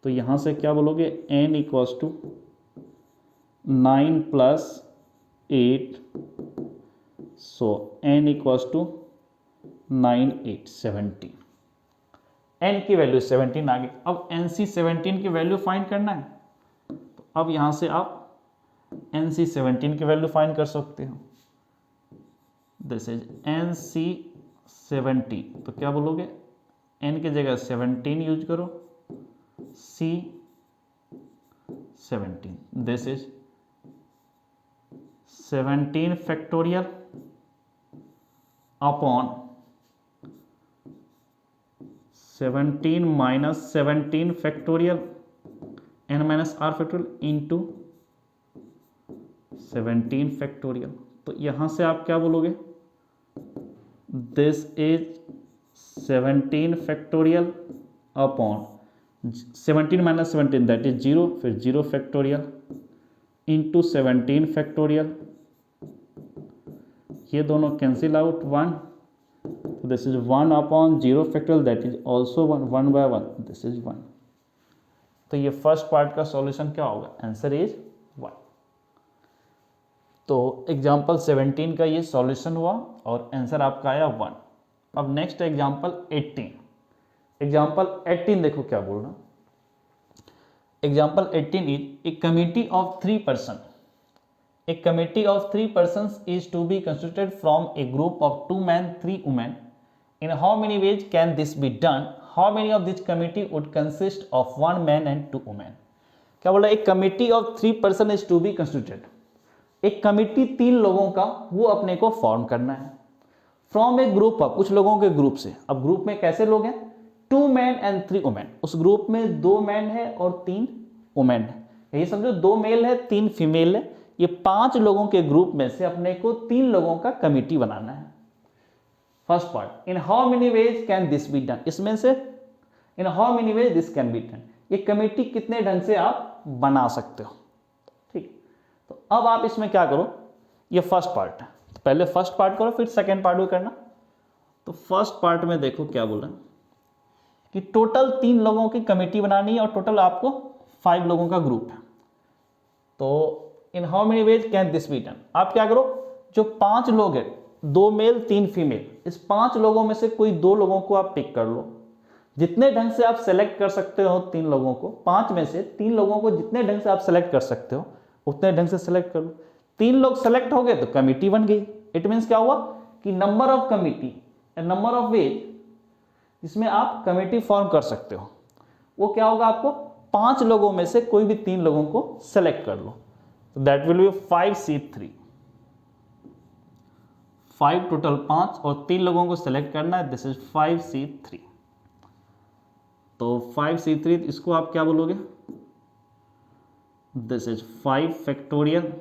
तो यहाँ से क्या बोलोगे n equals to 9 plus 8, so n equals to 9 8 17। n की वैल्यू 17 आ गई। अब NC17 की वैल्यू फाइंड करना है, तो अब यहाँ से आप NC17 की वैल्यू फाइंड कर सकते हो। दिस इज NC17, तो क्या बोलोगे n की जगह 17 यूज करो, C17, this is 17 factorial upon 17 minus 17 factorial n minus r factorial into 17 factorial. तो यहाँ से आप क्या बोलोगे, this is 17 factorial upon 17 minus 17 that is 0, फिर 0 फैक्टोरियल इंटू 17 फैक्टोरियल, ये दोनों cancel out 1, this is 1 upon 0 factorial that is also 1, 1 by 1 this is 1। तो ये फर्स्ट पार्ट का सॉल्यूशन क्या होगा, आंसर इज 1। तो एग्जाम्पल 17 का ये सॉल्यूशन हुआ और आंसर आपका आया 1। अब नेक्स्ट एग्जाम्पल 18। एग्जाम्पल 18 देखो क्या बोल रहा, example 18 is a committee of 3 person. A committee of 3 persons is to be constituted from a group of 2 men, 3 women. In how many ways can this be done? How many of this committee would consist of 1 man and 2 women? क्या बोला, एक committee of 3 person is to be constituted. एक committee 3 लोगों का वो अपने को form करना है फ्रॉम ए ग्रुप ऑफ, कुछ लोगों के ग्रुप से। अब ग्रुप में कैसे लोग हैं, 2 मैन एंड 3 वुमेन। उस ग्रुप में 2 मैन है और 3 वुमेन है, यही समझो 2 मेल है 3 फीमेल है। ये 5 लोगों के ग्रुप में से अपने को 3 लोगों का कमिटी बनाना है। First part, in how many ways can this be done, इसमें से in how many ways this can be done, ये कमिटी कितने ढंग से आप बना सकते हो। ठीक, तो अब आप इसमें क्या करो, ये फर्स्ट पार्ट है, पहले फर्स्ट पार्ट करो फिर सेकेंड पार्ट भी करना। तो फर्स्ट पार्ट में देखो क्या बोल रहे हैं कि टोटल 3 लोगों की कमिटी बनानी है और टोटल आपको 5 लोगों का ग्रुप है। तो in how many ways can this be done, आप क्या करो, जो 5 लोग हैं, 2 मेल 3 फीमेल, इस 5 लोगों में से कोई 2 लोगों को आप पिक कर लो। जितने ढंग से आप सेलेक्ट कर सकते हो 3 लोगों को, 5 में से 3 लोगों को जितने ढंग से आप सेलेक्ट कर सकते हो उतने ढंग से सेलेक्ट कर लो। 3 लोग सेलेक्ट हो गए तो कमिटी बन गई। इट मीन्स क्या हुआ कि number of committee and number of veg जिसमें आप कमिटी फॉर्म कर सकते हो वो क्या होगा, आपको 5 लोगों में से कोई भी 3 लोगों को सेलेक्ट कर लो। तो that will be 5C3, 5 total 5 और 3 लोगों को सेलेक्ट करना है, दिस इज 5C3। तो 5C3 इसको आप क्या बोलोगे, दिस इज 5 फैक्टोरियल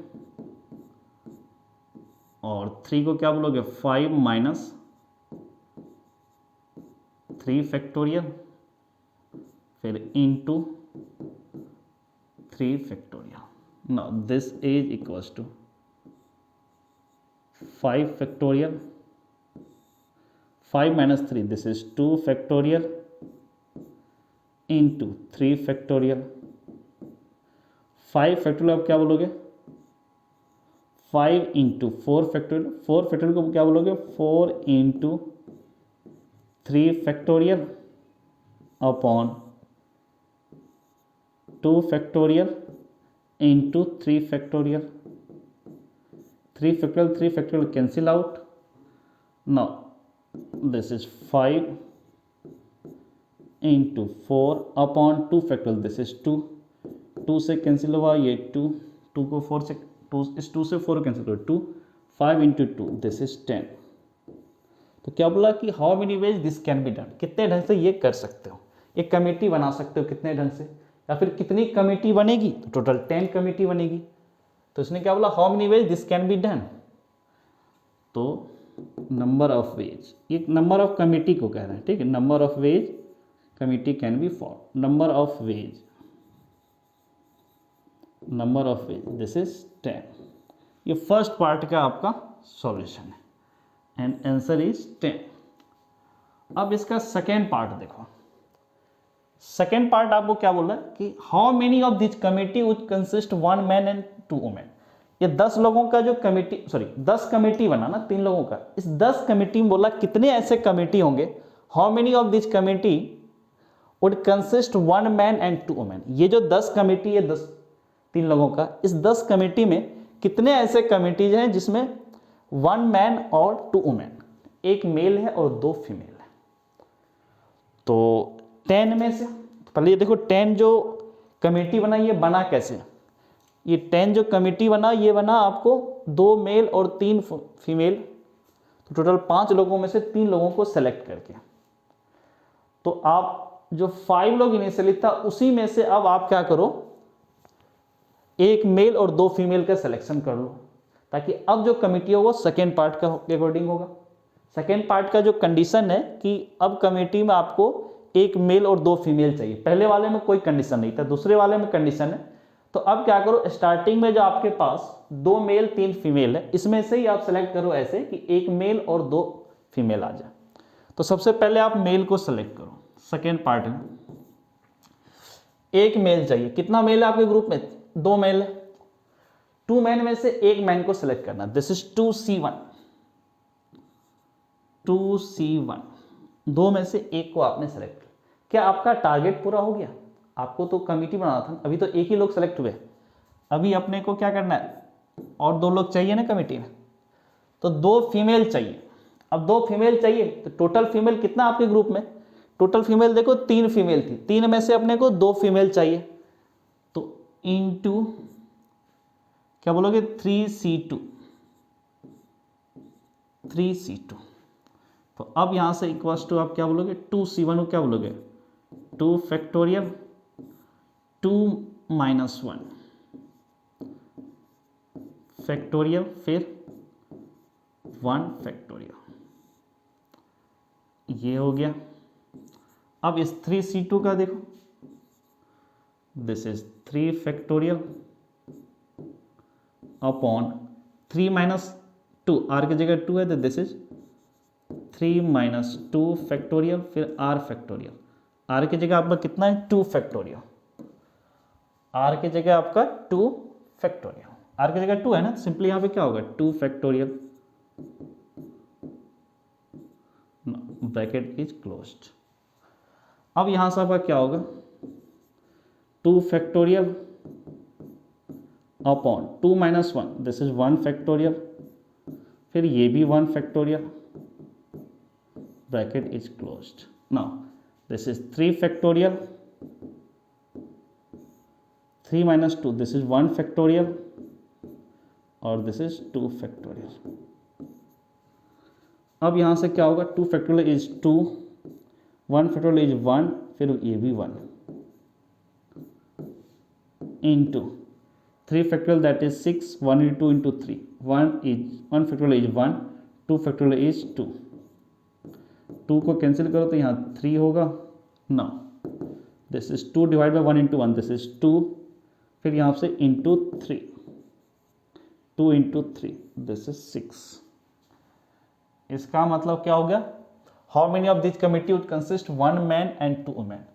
और 3 को क्या बोलोगे 5 माइनस 3 फैक्टोरियल फिर into 3 factorial. Now this is equals to 5 factorial, 5 minus 3 this is 2 factorial into 3 factorial। 5 factorial आप क्या बोलोगे 5 into 4 factorial, 4 factorial को क्या बोलोगे 4 into 3 factorial upon 2 factorial into 3 factorial। 3 factorial cancel out। Now this is 5 into 4 upon 2 factorial, this is 2, 2 से cancel हुआ ये 2, 2 को 4 से 2 इस 2 से 4 कैंसिल हुआ 2, 5 into 2 this is 10। तो क्या बोला कि how many ways this can be done, कितने ढंग से ये कर सकते हो, एक कमेटी बना सकते हो कितने ढंग से, या फिर कितनी कमेटी बनेगी, तो टोटल 10 कमेटी बनेगी। तो इसने क्या बोला, how many ways this can be done. तो नंबर ऑफ वेज, ये नंबर ऑफ कमिटी को कह रहे हैं, ठीक है, number of veg committee can be form, number of ways this is 10। ये फर्स्ट पार्ट का आपका सॉल्यूशन है एंड आंसर इज 10। अब इसका सेकेंड पार्ट देखो, सेकेंड पार्ट आपको क्या बोल रहा है कि how many of this committee would consist 1 man and 2 women. ये 10 लोगों का जो कमिटी 10 कमिटी बना ना 3 लोगों का, इस 10 कमिटी में बोला कितने ऐसे कमिटी होंगे, how many of this committee would consist 1 man and 2 women. ये जो 10 कमिटी है 3 लोगों का, इस 10 कमिटी में कितने ऐसे कमिटीज हैं जिसमें 1 मैन और 2 वुमेन, एक मेल है और 2 फीमेल है। तो 10 में से पहले ये देखो 10 जो कमेटी बना ये बना कैसे, ये 10 जो कमेटी बना ये बना आपको 2 मेल और 3 फीमेल, तो टोटल 5 लोगों में से 3 लोगों को सेलेक्ट करके। तो आप जो 5 लोग इनिशियली था उसी में से अब आप क्या करो, एक मेल और 2 फीमेल का सिलेक्शन कर लो, ताकि अब जो कमेटी हो वो सेकेंड पार्ट का अकॉर्डिंग होगा। सेकेंड पार्ट का जो कंडीशन है कि अब कमेटी में आपको एक मेल और 2 फीमेल चाहिए, पहले वाले में कोई कंडीशन नहीं था, दूसरे वाले में कंडीशन है। तो अब क्या करो, स्टार्टिंग में जो आपके पास 2 मेल 3 फीमेल है, इसमें से ही आप सेलेक्ट करो ऐसे कि एक मेल और 2 फीमेल आ जाए। तो सबसे पहले आप मेल को सेलेक्ट करो, सेकेंड पार्ट में एक मेल चाहिए। कितना मेल है आपके ग्रुप में, 2 मेल है, 2 मैन में से एक मैन को सेलेक्ट करना, दिस इज 2C1, 2C1, 2 में से एक को आपने सेलेक्ट किया। क्या आपका टारगेट पूरा हो गया? आपको तो कमिटी बनाना था, अभी तो एक ही लोग सेलेक्ट हुए, अभी अपने को क्या करना है, और 2 लोग चाहिए ना कमिटी में, तो 2 फीमेल चाहिए। अब 2 फीमेल चाहिए तो टोटल फीमेल कितना आपके ग्रुप में, टोटल फीमेल देखो 3 फीमेल थी, 3 में से अपने को 2 फीमेल चाहिए, तो इनटू क्या बोलोगे 3C2, 3C2। तो अब यहां से इक्वल्स टू आप क्या बोलोगे 2C1 को क्या बोलोगे 2 फैक्टोरियल 2 माइनस 1 फैक्टोरियल फिर 1 फैक्टोरियल, ये हो गया। अब इस 3C2 का देखो, this is 3 factorial upon 3 minus 2, r की जगह 2 है तो दिस इज 3 माइनस 2 फैक्टोरियल फिर आर फैक्टोरियल, आर की जगह आपका कितना है 2 फैक्टोरियल, आर की जगह आपका 2 फैक्टोरियल, आर की जगह 2 है ना, सिंपली यहाँ पे क्या होगा 2 फैक्टोरियल, ब्रैकेट इज क्लोज्ड। अब यहां से आपका क्या होगा 2 factorial upon 2 minus 1, this is 1 factorial, फिर ये भी 1 factorial, bracket is closed. Now this is 3 factorial, 3 minus 2, this is 1 factorial और दिस इज 2 फैक्टोरियल। अब यहां से क्या होगा 2 फैक्टोरियल इज 2, 1 फैक्टोरियल इज 1, फिर ये भी 1 into 3 factorial that is 6, 1 into 2 into 3, 1 factorial is 1, 2 factorial is 2, 2 को कैंसिल करो तो यहाँ 3 होगा। Now this is 2 divide by 1 into 1, this is 2, फिर यहाँ से इंटू 3, 2 इंटू 3, दिस इज 6। इसका मतलब क्या हो गया, how many of this committee would consist 1 man and 2 women.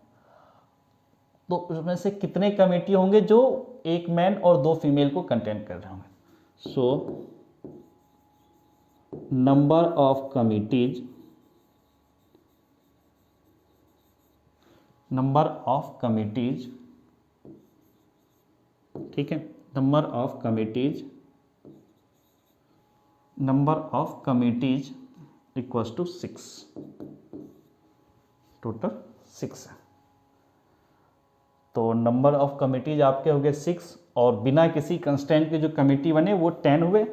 तो उसमें से कितने कमेटी होंगे जो एक मैन और 2 फीमेल को कंटेन कर रहे होंगे। So number of committees, number of committees, ठीक है, number of committees, number of committees equals to 6, total 6 है। तो नंबर ऑफ कमिटीज आपके हो गए 6 और बिना किसी कंस्टेंट के जो कमिटी बने वो 10 हुए,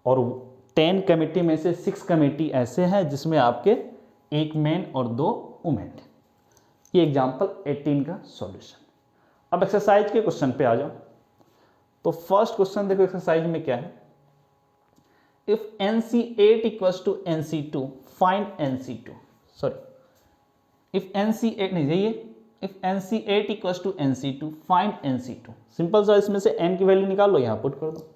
और 10 कमिटी में से 6 कमिटी ऐसे हैं जिसमें आपके एक मैन और 2 वुमेन। ये एग्जाम्पल 18 का सॉल्यूशन। अब एक्सरसाइज के क्वेश्चन पे आ जाओ। तो फर्स्ट क्वेश्चन देखो एक्सरसाइज में क्या है, if NC8 equals to NC2 find NC2, sorry if NC8 नहीं चाहिए, if NC8 equals to NC2 find NC2। Simple सा इसमें से n की वैल्यू निकाल लो, यहां पुट कर दो।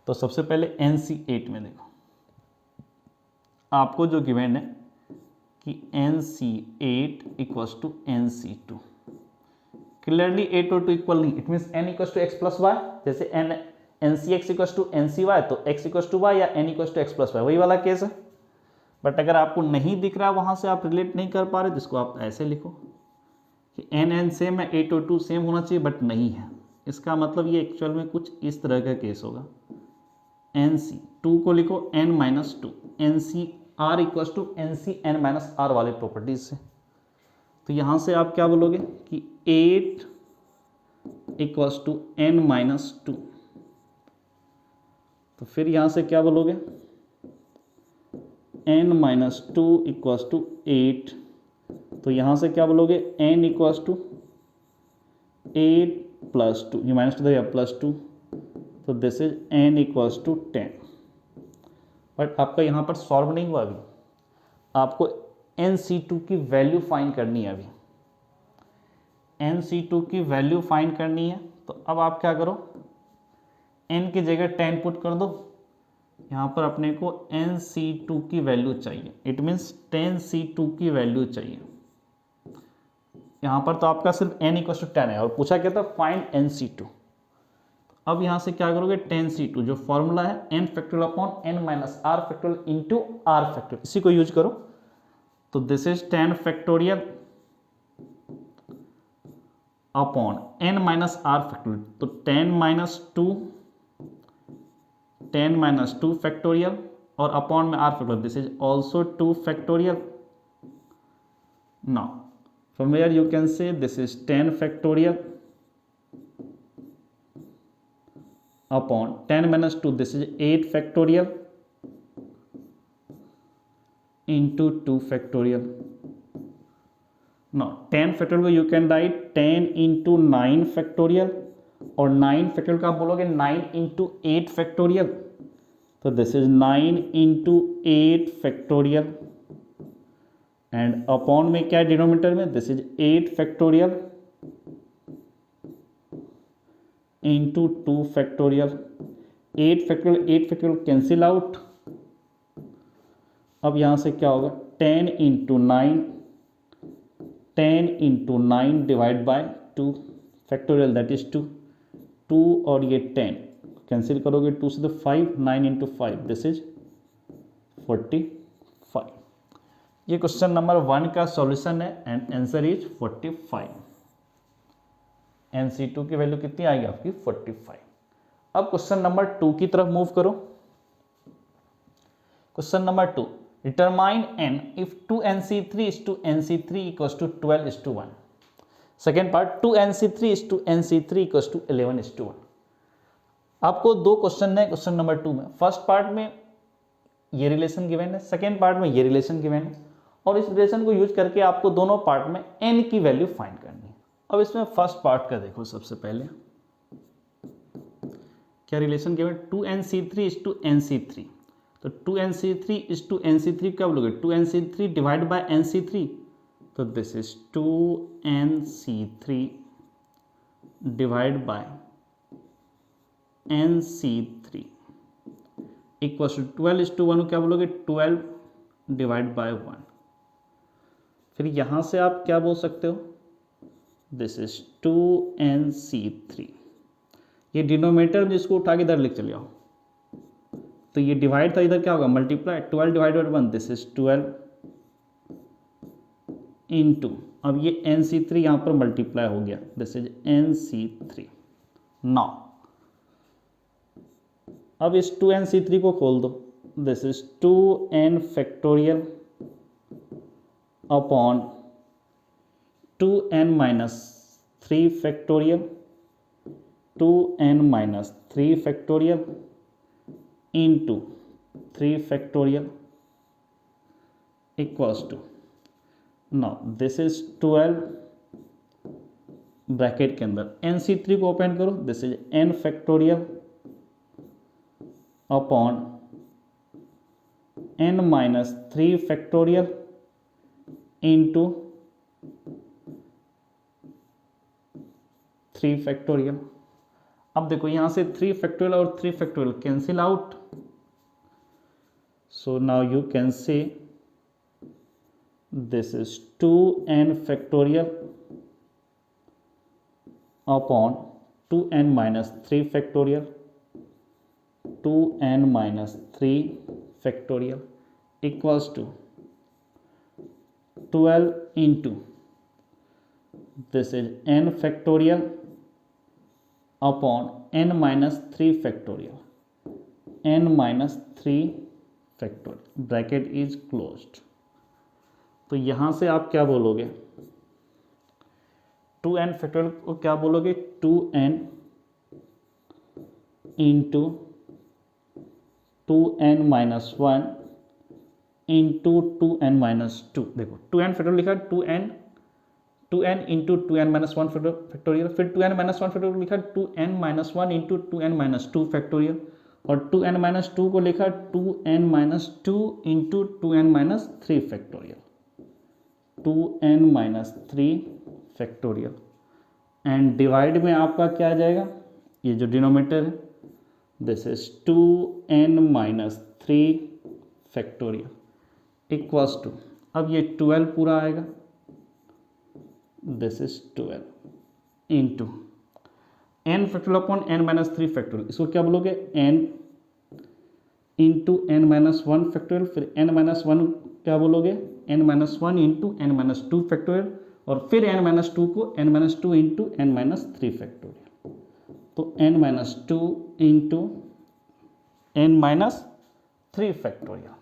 तो सबसे पहले NC8 में देखो आपको जो गिवन है कि NC8 equals to NC2, clearly 8 और 2 इक्वल नहीं, it means n equals to x plus y, जैसे NCx इक्वल्स टू NCy तो x इक्वल्स टू y या n equals to x plus y, वही वाला केस है। बट अगर आपको नहीं दिख रहा है, वहां से आप रिलेट नहीं कर पा रहे, जिसको आप ऐसे लिखो कि n सेम है, 8 और 2 सेम होना चाहिए बट नहीं है, इसका मतलब ये एक्चुअल में कुछ इस तरह का केस होगा। NC 2 को लिखो n minus 2, NCr equals to NCn minus r वाले प्रॉपर्टीज से। तो यहाँ से आप क्या बोलोगे कि 8 इक्वल्स टू n माइनस 2, तो फिर यहाँ से क्या बोलोगे n माइनस 2 इक्वल्स टू 8, तो यहाँ से क्या बोलोगे n इक्वल्स टू 8 प्लस 2, ये माइनस 2 या प्लस 2, तो this is n equals to 10। But आपका यहाँ पर सॉल्व नहीं हुआ, अभी आपको NC2 की वैल्यू फाइंड करनी है। अभी NC2 की वैल्यू फाइंड करनी है, तो अब आप क्या करो, n की जगह 10 पुट कर दो, यहाँ पर अपने को NC2 की वैल्यू चाहिए, इट मीन्स 10C2 की वैल्यू चाहिए। यहाँ पर तो आपका सिर्फ n इक्वल टू 10 है और पूछा क्या था फाइंड NC2। अब यहाँ से क्या करोगे 10C2 जो फॉर्मूला है n factorial upon n minus r factorial into r factorial, इसी को यूज करो। तो this is 10 factorial upon n minus r factorial, तो 10 माइनस 2 फैक्टोरियल और अपॉन में r factorial, this is also 2 factorial. Now from where you can say this is 10 factorial upon 10 minus 2, this is 8 factorial into 2 factorial. Now 10 factorial को you can write 10 into 9 factorial और 9 factorial का आप बोलोगे 9 into 8 factorial, तो this is 9 into 8 factorial and upon में क्या है denominator में, this is 8 factorial into 2 factorial, 8 factorial cancel out. अब यहाँ से क्या होगा 10 into 9 divide by 2 factorial that is 2 और ये 10 कैंसिल करोगे 2 से तो 5, 9 इंटू 5 दिस इज 45। ये क्वेश्चन नंबर 1 का सॉल्यूशन है एंड आंसर इज 45। NC2 की वैल्यू कितनी आएगी आपकी 45। अब क्वेश्चन नंबर 2 की तरफ मूव करो। Question number 2, determine n if 2NC3 is to NC3 equals to 12 is to 1। Second part 2NC3 is to NC3 equals to 11 is to 1। आपको दो क्वेश्चन है क्वेश्चन नंबर 2 में। फर्स्ट पार्ट में ये relation given है, second part में ये relation given है और इस रिलेशन को यूज करके आपको दोनों पार्ट में n की वैल्यू फाइंड करनी है। अब इसमें फर्स्ट पार्ट का देखो, सबसे पहले क्या relation given 2NC3 is to NC3, तो 2NC3 इज टू NC3 क्या बोलोगे 2NC3 डिवाइड बाय NC3, तो this is 2NC3 divide by NC3 equals to 12 is to 1 क्या बोलोगे 12 डिवाइड बाय 1। फिर यहाँ से आप क्या बोल सकते हो दिस इज 2NC3, ये डिनोमिनेटर जिसको उठा के इधर लिख चले आओ, तो ये डिवाइड था इधर क्या होगा multiply 12 divided 1 this is 12 into, अब ये NC3 यहाँ पर मल्टीप्लाई हो गया दिस इज NC3। नाउ अब इस 2NC3 को खोल दो, this is 2n factorial upon 2n minus 3 factorial 2n minus 3 factorial into 3 factorial equals to, now this is 12 bracket के अंदर NC3 को ओपन करो, this is n factorial upon n-3 factorial into 3 factorial. अब देखो यहाँ से 3 फैक्टोरियल और 3 factorial cancel out, so now you can say this is 2n factorial upon 2n-3 factorial, 2n-3 factorial equals to 12 into this is n factorial upon n-3 factorial, n-3 factorial, bracket is closed. तो यहाँ से आप क्या बोलोगे, 2n factorial को क्या बोलोगे, 2n into 2n-1 into 2n-2। देखो 2n फैक्टोरियल लिखा, 2n इंटू 2n-1 फैक्टोरियल, फिर 2n-1 फैक्टोरियल लिखा 2n-1 इंटू 2n-2 फैक्टोरियल, और 2n-2 को लिखा 2n-2 into 2n-3 factorial, 2n-3 factorial. And divide में आपका क्या आ जाएगा, ये जो डिनोमिनेटर है this is 2n-3 factorial equals to, अब ये 12 पूरा आएगा, this is 12 into n factorial upon n-3 factorial, इसको क्या बोलोगे n इंटू n-1 फैक्टोरियल, फिर n-1 क्या बोलोगे n-1 इंटू n-2 फैक्टोरियल, और फिर n-2 को n-2 इंटू n-3 फैक्टोरियल, तो n-2 into n-3 factorial,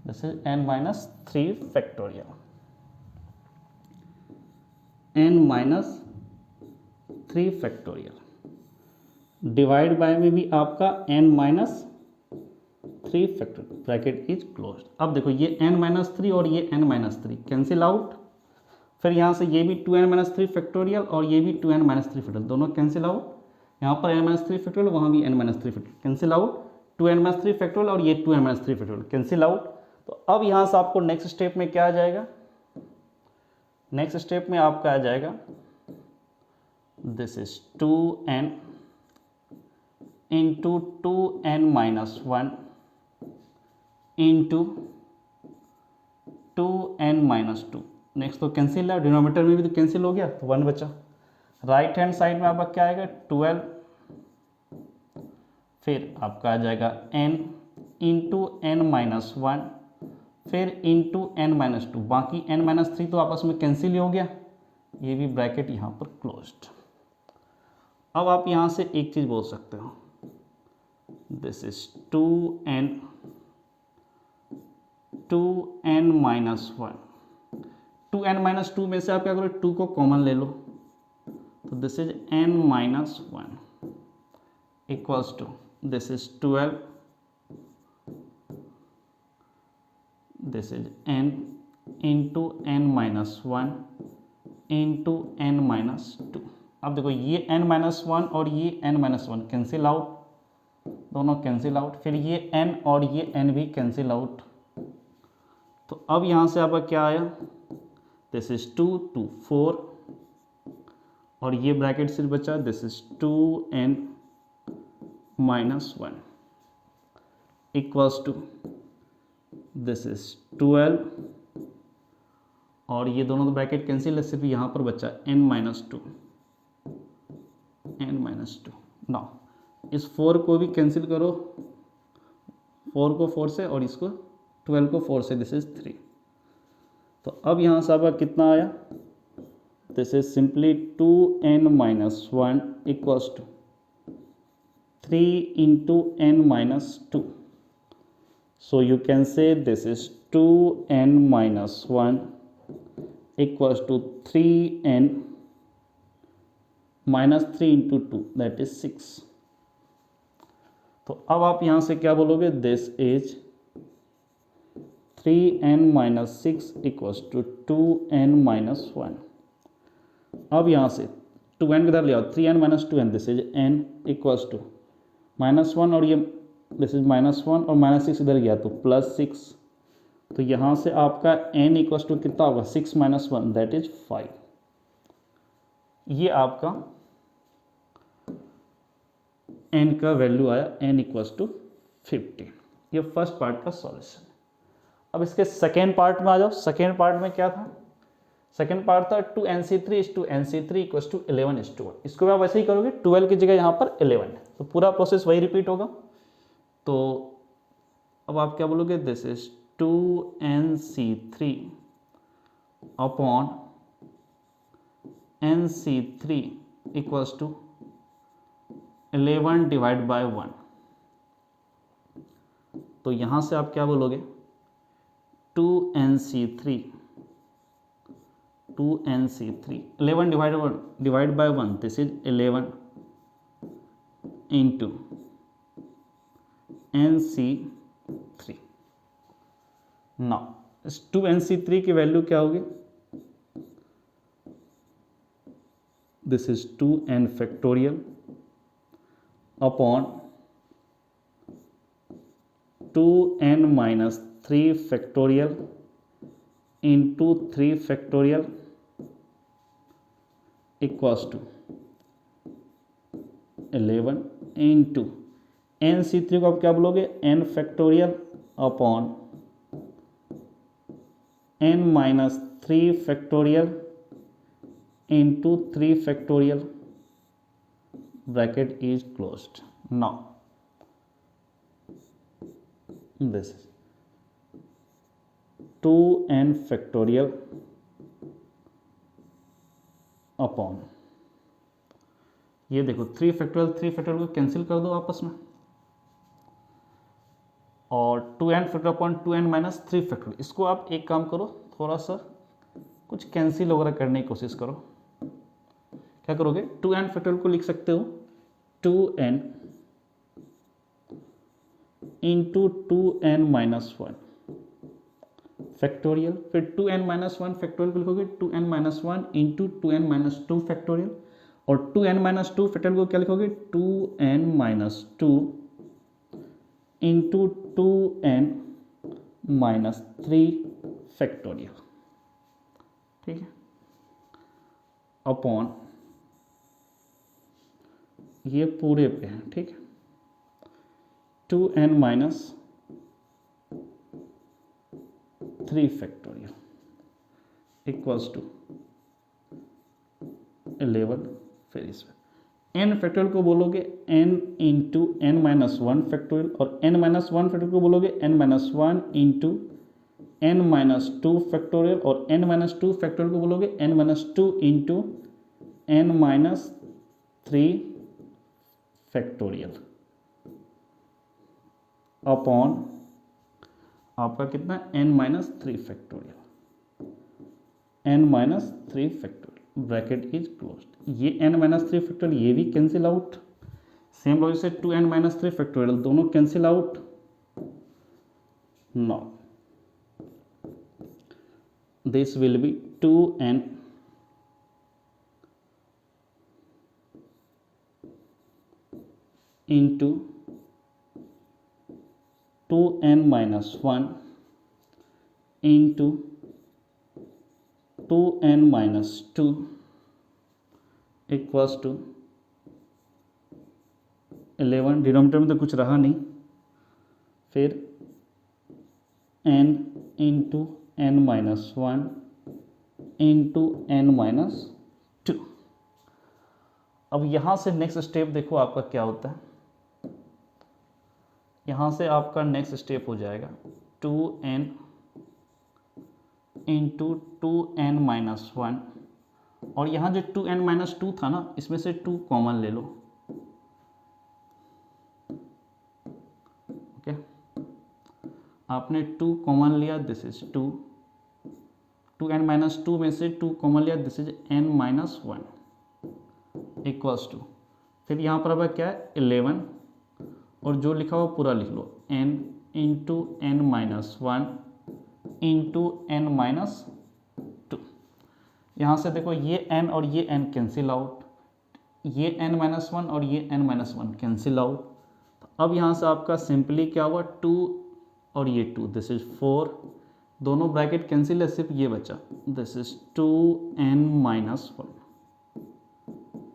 this is n-3 factorial, n-3 factorial divide by में भी आपका n-3 factorial, bracket is closed. अब देखो ये n-3 और ये n-3 कैंसिल आउट, फिर यहाँ से ये भी 2n-3 फैक्टोरियल और ये भी 2n-3 फैक्टोरियल, दोनों कैंसिल आउट, यहाँ पर n-3 फैक्टोरियल, वहाँ भी n-3 factorial cancel out, 2n-3 factorial और ये 2n-3 फैक्टोरियल कैंसिल आउट। तो अब यहाँ से आपको नेक्स्ट स्टेप में क्या आ जाएगा, नेक्स्ट स्टेप में आपका आ जाएगा this is 2n into 2n-1 into 2n-2, next तो कैंसिल है, डिनोमिनेटर में भी तो कैंसिल हो गया, तो 1 बचा। राइट हैंड साइड में आपका क्या आएगा 12, फिर आपका आ जाएगा n इंटू n-1, फिर इंटू n-2, बाकी n-3 तो आपस में कैंसिल ही हो गया, ये भी ब्रैकेट यहाँ पर क्लोज्ड। अब आप यहाँ से एक चीज़ बोल सकते हो, दिस इज 2n-1, में से आप क्या करो 2 को कॉमन ले लो, तो this is n-1 equals to this is 12, this is n into n-1 into n-2। अब देखो ये n-1 और ये n-1 कैंसिल आउट, दोनों कैंसिल आउट, फिर ये n और ये n भी कैंसिल आउट। तो अब यहाँ से आपका क्या आया, दिस इज 2 2 4, और ये ब्रैकेट सिर्फ बचा, this is 2n-1 equals to this is 12, और ये दोनों तो ब्रैकेट कैंसिल है, सिर्फ यहाँ पर बचा n-2। नाउ इस 4 को भी कैंसिल करो, 4 को 4 से और इसको 12 को 4 से, दिस इज 3। तो अब यहाँ से आपका कितना आया, this is simply 2n-1 equals to 3 into n-2। So you can say this is 2n-1 equals to 3n-3 into 2, that is 6। तो अब आप यहाँ से क्या बोलोगे, this is 3n-6 equals to 2n-1। अब यहाँ से 2n किधर ले आओ, 3n minus 2n, this is n equals to -1 और ये दिस इज -1 और -6 इधर गया तो +6। तो यहाँ से आपका n इक्वल्स टू कितना होगा, 6 - 1 दैट इज 5। ये आपका n का वैल्यू आया, n इक्वल्स टू 15। ये फर्स्ट पार्ट का सॉल्यूशन है। अब इसके सेकेंड पार्ट में आ जाओ। सेकेंड पार्ट में क्या था, सेकेंड पार्ट था 2nc3 इक्वल्स टू 11:1। इसको भी आप वैसे ही करोगे, 12 की जगह यहाँ पर 11 है, तो पूरा प्रोसेस वही रिपीट होगा। तो अब आप क्या बोलोगे, this is 2nc3 upon nc3 equals to 11 divide by 1। तो यहाँ से आप क्या बोलोगे, 2nc3 11 divide by 1, this is 11 into nc3। Now इस 2nc3 की वैल्यू क्या होगी, this is 2n factorial upon 2n minus 3 factorial into 3 factorial equals to 11 into nc3 को आप क्या बोलोगे, n factorial upon n minus 3 factorial into 3 factorial, bracket is closed. Now this is 2n factorial upon, ये देखो 3 factorial को cancel कर दो आपस में, और 2n factorial upon 2n minus 3 factorial. इसको आप एक काम करो, थोड़ा सा कुछ कैंसिल वगैरह करने की कोशिश करो। क्या करोगे, 2n फैक्टोरियल को लिख सकते हो 2n into 2n minus 1 factorial, फिर 2n माइनस 1 फैक्टोरियल को लिखोगे 2n minus 1 into 2n minus 2 factorial, और 2n माइनस 2 फैक्टोरियल को क्या लिखोगे, 2n minus 2 into 2n minus 3 factorial, ठीक है, अपॉन ये पूरे पे है, ठीक है, 2n minus 3 factorial equals to 11। फिर इसमें n फैक्टोरियल को बोलोगे n into n minus 1 factorial, और n माइनस 1 फैक्टोरियल को बोलोगे n minus 1 into n minus 2 factorial, और n माइनस 2 फैक्टोरियल को बोलोगे n minus 2 into n minus 3 factorial upon आपका कितना, n minus 3 factorial, n minus 3 factorial, bracket is closed. ये n minus 3 factorial ये भी कैंसिल आउट, सेम लॉजिक से 2n minus 3 factorial दोनों cancel out. Now this will be 2n into 2n minus 1 into 2n minus 2 equals to 11। Denominator में तो कुछ रहा नहीं, फिर n into n minus 1 into n minus 2। अब यहाँ से नेक्स्ट स्टेप देखो आपका क्या होता है। यहाँ से आपका नेक्स्ट स्टेप हो जाएगा 2n इंटू 2n माइनस 1, और यहाँ जो 2n माइनस 2 था ना, इसमें से 2 कॉमन ले लो, ओके, आपने 2 कॉमन लिया, दिस इज 2, 2n माइनस 2 में से 2 कॉमन लिया, this is n minus 1 equals to, फिर यहाँ पर अब क्या है 11, और जो लिखा हुआ पूरा लिख लो, n into n minus 1 into n minus 2। यहाँ से देखो ये n और ये n कैंसिल आउट, ये n-1 और ये n-1 कैंसिल आउट। तो अब यहाँ से आपका सिंपली क्या हुआ 2 और ये 2, दिस इज 4, दोनों ब्रैकेट कैंसिल है, सिर्फ ये बचा, this is 2n-1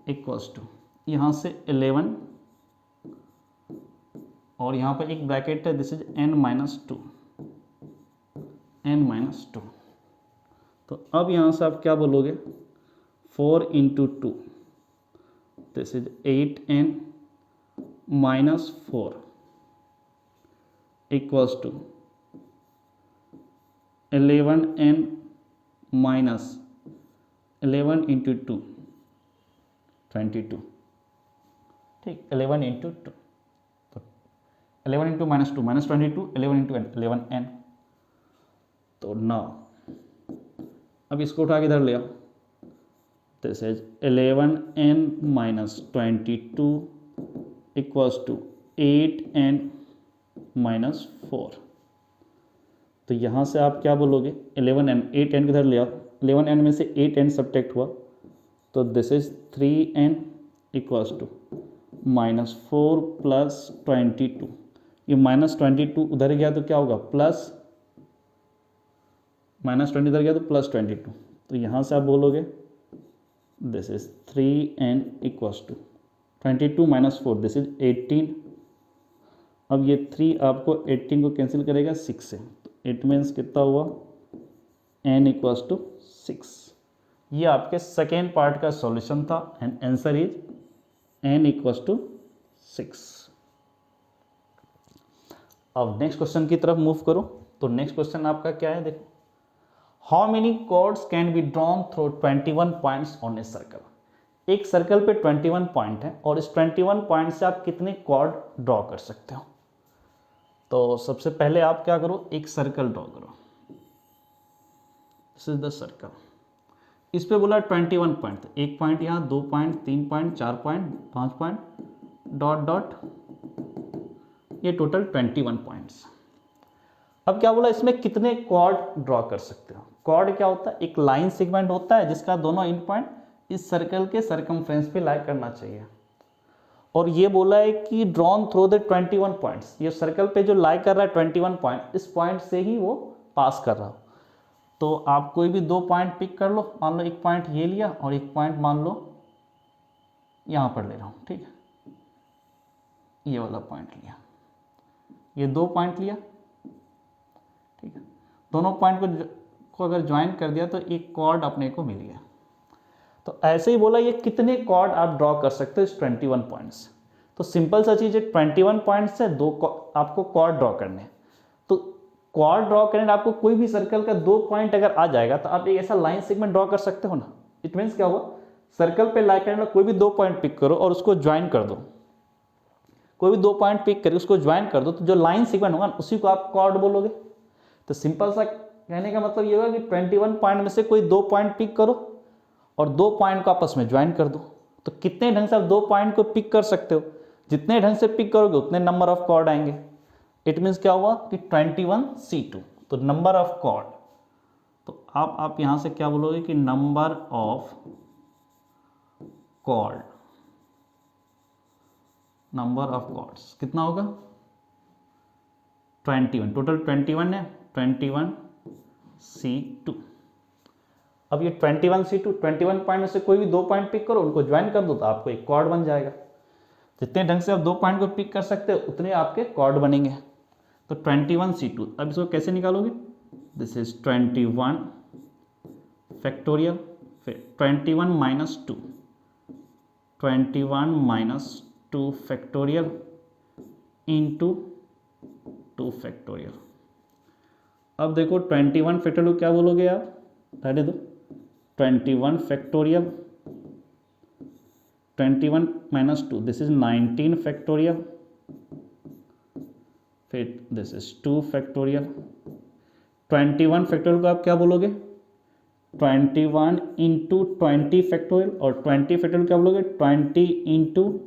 equals to यहाँ से 11 और यहाँ पर एक ब्रैकेट है, दिस इज n-2, n-2। तो अब यहाँ से आप क्या बोलोगे 4 into 2, this is 8n-4 equals to 11 into 2 22, ठीक, 11 इंटू 2, तो 11 इंटू -2 -22, 11 इंटू 11n। तो नाउ अब इसको उठा के इधर ले आओ, this is 11n-22 equals to 8n-4। तो यहाँ से आप क्या बोलोगे 11n, 8n किधर ले आओ, 11n में से 8n सब्ट्रैक्ट हुआ, तो this is 3n equals to -4 plus 22, ये -22 उधर गया तो क्या होगा प्लस, -20 इधर गया तो +22, तो यहाँ से आप बोलोगे this is 3n equals to 22 - 4, this is 18। अब ये 3 आपको 18 को कैंसिल करेगा 6 से, तो इट मीन्स कितना हुआ n इक्वल्स टू 6। ये आपके सेकेंड पार्ट का सॉल्यूशन था and answer is n equals to 6। अब नेक्स्ट क्वेश्चन की तरफ मूव करो। तो नेक्स्ट क्वेश्चन आपका क्या है, देखो, how many chords can be drawn through 21 points on a circle. एक सर्कल पे 21 पॉइंट है और इस 21 पॉइंट से आप कितने कॉर्ड ड्रॉ कर सकते हो। तो सबसे पहले आप क्या करो, एक सर्कल ड्रॉ करो, दिस इज द सर्कल। इस पे बोला 21 पॉइंट, 1 पॉइंट यहाँ, 2 point, 3 point, 4 point, 5 point, dot dot, ये टोटल 21 पॉइंट्स। अब क्या बोला, इसमें कितने कॉर्ड ड्रॉ कर सकते हो। कॉर्ड क्या होता है, एक लाइन सेगमेंट होता है जिसका दोनों एंड पॉइंट इस सर्कल के सर्कमफ्रेंस पे लाई करना चाहिए। और ये बोला है कि ड्रॉन थ्रू द 21 पॉइंट्स, ये सर्कल पे जो लाई कर रहा है 21 पॉइंट, इस पॉइंट से ही वो पास कर रहा हो। तो आप कोई भी 2 पॉइंट पिक कर लो, मान लो एक पॉइंट ये लिया और एक पॉइंट मान लो यहाँ पर ले रहा हूँ, ठीक है, ये वाला पॉइंट लिया, ये 2 पॉइंट लिया, ठीक है, दोनों पॉइंट को अगर ज्वाइन कर दिया तो एक कॉर्ड अपने को मिल गया। तो ऐसे ही बोला ये कितने कॉर्ड आप ड्रॉ कर सकते हो इस 21 पॉइंट्स। तो सिंपल सा चीज़ है, 21 पॉइंट्स से आपको कॉर्ड ड्रॉ करने। तो कॉर्ड ड्रॉ करने आपको कोई भी सर्कल का 2 पॉइंट अगर आ जाएगा तो आप एक ऐसा लाइन सेगमेंट ड्रॉ कर सकते हो ना। इट मीन्स क्या हुआ, सर्कल पे लाई करने कोई भी 2 पॉइंट पिक करो और उसको ज्वाइन कर दो, कोई भी 2 पॉइंट पिक करके उसको ज्वाइन कर दो, तो जो लाइन सेगमेंट होगा उसी को आप कॉर्ड बोलोगे। तो सिंपल सा कहने का मतलब ये होगा कि 21 पॉइंट में से कोई 2 पॉइंट पिक करो और 2 पॉइंट को आपस में ज्वाइन कर दो। तो कितने ढंग से आप 2 पॉइंट को पिक कर सकते हो, जितने ढंग से पिक करोगे उतने नंबर ऑफ कॉर्ड आएंगे। इट मीन्स क्या हुआ कि 21C2, तो नंबर ऑफ कॉर्ड। तो आप यहाँ से क्या बोलोगे कि number of chord, number of chords कितना होगा 21, टोटल 21 है, 21C2। अब ये 21C2, 21 पॉइंट में से कोई भी 2 पॉइंट पिक करो, उनको ज्वाइन कर दो तो आपको एक कॉर्ड बन जाएगा। जितने ढंग से आप 2 पॉइंट को पिक कर सकते हो उतने आपके कॉर्ड बनेंगे। तो 21C2, अब इसको कैसे निकालोगे, दिस इज 21 फैक्टोरियल, फिर 21 - 2, 21 - 2 फैक्टोरियल इंटू 2 फैक्टोरियल। अब देखो 21 फैक्टोरियल क्या बोलोगे आप, रहने दो, 21 फैक्टोरियल, 21 - 2, दिस इज 19 फैक्टोरियल, फिर दिस इज 2 फैक्टोरियल। 21 फैक्टोरियल को आप क्या बोलोगे, 21 इंटू 20 फैक्टोरियल, और 20 फैक्टोरियल क्या बोलोगे, 20 इंटू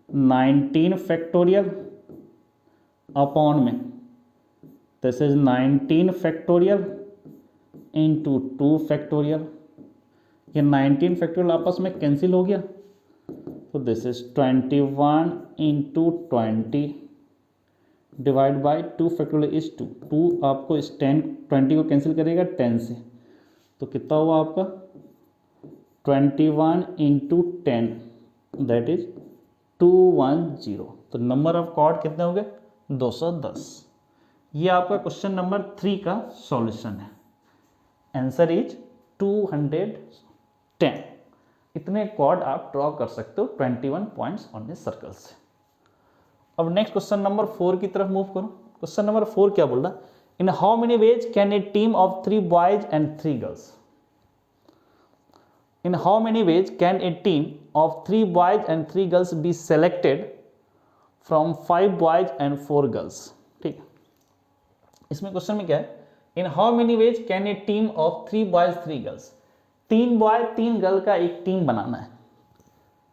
19 फैक्टोरियल अपॉन में this is 19 factorial into 2 factorial. ये 19 फैक्टोरियल आपस में कैंसिल हो गया, तो this is 21 into 20 divide by 2 factorial is 2। 2 आपको इस 20 को कैंसिल करेगा 10 से, तो कितना हुआ आपका 21 इंटू 10 दैट इज 210। तो नंबर ऑफ कॉर्ड कितने हो गए 210। ये आपका क्वेश्चन नंबर 3 का सॉल्यूशन है। Answer is 210। इतने कॉर्ड आप ड्रॉ कर सकते हो 21 पॉइंट्स ऑन ए सर्कल से। अब नेक्स्ट क्वेश्चन नंबर 4 की तरफ मूव करो। क्वेश्चन नंबर 4 क्या बोल रहा है, in how many ways can a team of 3 boys and 3 girls, in how many ways can a team of 3 boys and 3 girls be selected from 5 boys and 4 girls. ठीक, इसमें question में क्या है, in how many ways can a team of 3 boys 3 girls, 3 boy 3 girl का एक team बनाना है।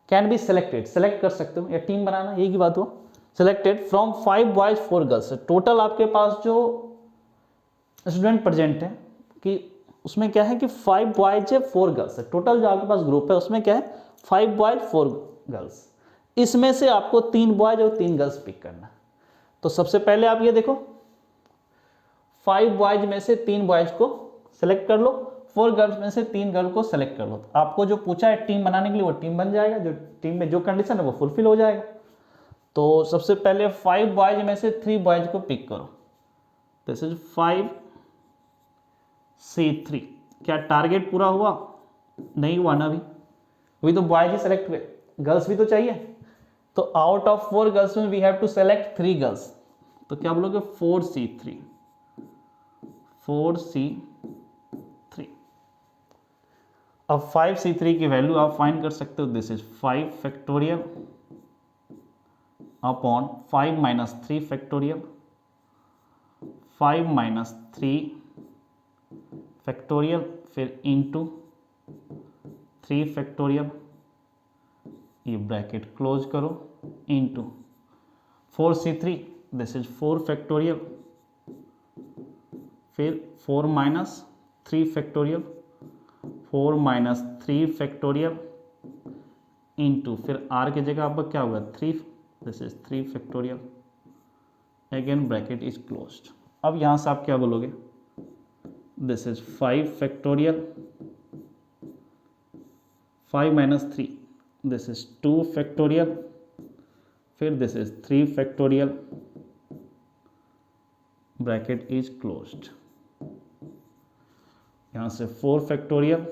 Can be selected, select कर सकते हो, या टीम बनाना, यही की बात हुआ। Selected from 5 boys 4 girls, total आपके पास जो स्टूडेंट प्रेजेंट है कि उसमें क्या है कि 5 बॉयज है 4 गर्ल्स है, टोटल जो आपके पास ग्रुप है उसमें क्या है 5 बॉयज 4 गर्ल्स। इसमें से आपको 3 बॉयज और 3 गर्ल्स पिक करना है। तो सबसे पहले आप ये देखो 5 बॉयज में से 3 बॉयज को सेलेक्ट कर लो, 4 गर्ल्स में से 3 गर्ल को सेलेक्ट कर लो। तो आपको जो पूछा है टीम बनाने के लिए वो टीम बन जाएगा, जो टीम में जो कंडीशन है वो फुलफिल हो जाएगा। तो सबसे पहले 5 बॉयज में से 3 बॉयज को पिक करो, दिस इज 5C3। क्या टारगेट पूरा हुआ? नहीं हुआ ना, अभी तो बॉयज ही सेलेक्ट हुए, गर्ल्स भी तो चाहिए। तो आउट ऑफ 4 गर्ल्स में we have to select 3 girls, तो क्या बोलोगे 4C3, 4C3। अब 5C3 की वैल्यू आप फाइंड कर सकते हो, this is 5 factorial upon 5 minus 3 factorial, 5 minus 3 factorial, फिर इंटू 3 फैक्टोरियल, ये ब्रैकेट क्लोज करो, into 4C3, this is 4 factorial, फिर 4 minus 3 factorial, 4 minus 3 factorial, into फिर आर की जगह आपका क्या होगा 3, this is 3 factorial, again bracket is closed. अब यहाँ से आप क्या बोलोगे, this is 5 factorial, 5 minus 3, this is 2 factorial, फिर this is 3 factorial, bracket is closed. यहाँ से 4 factorial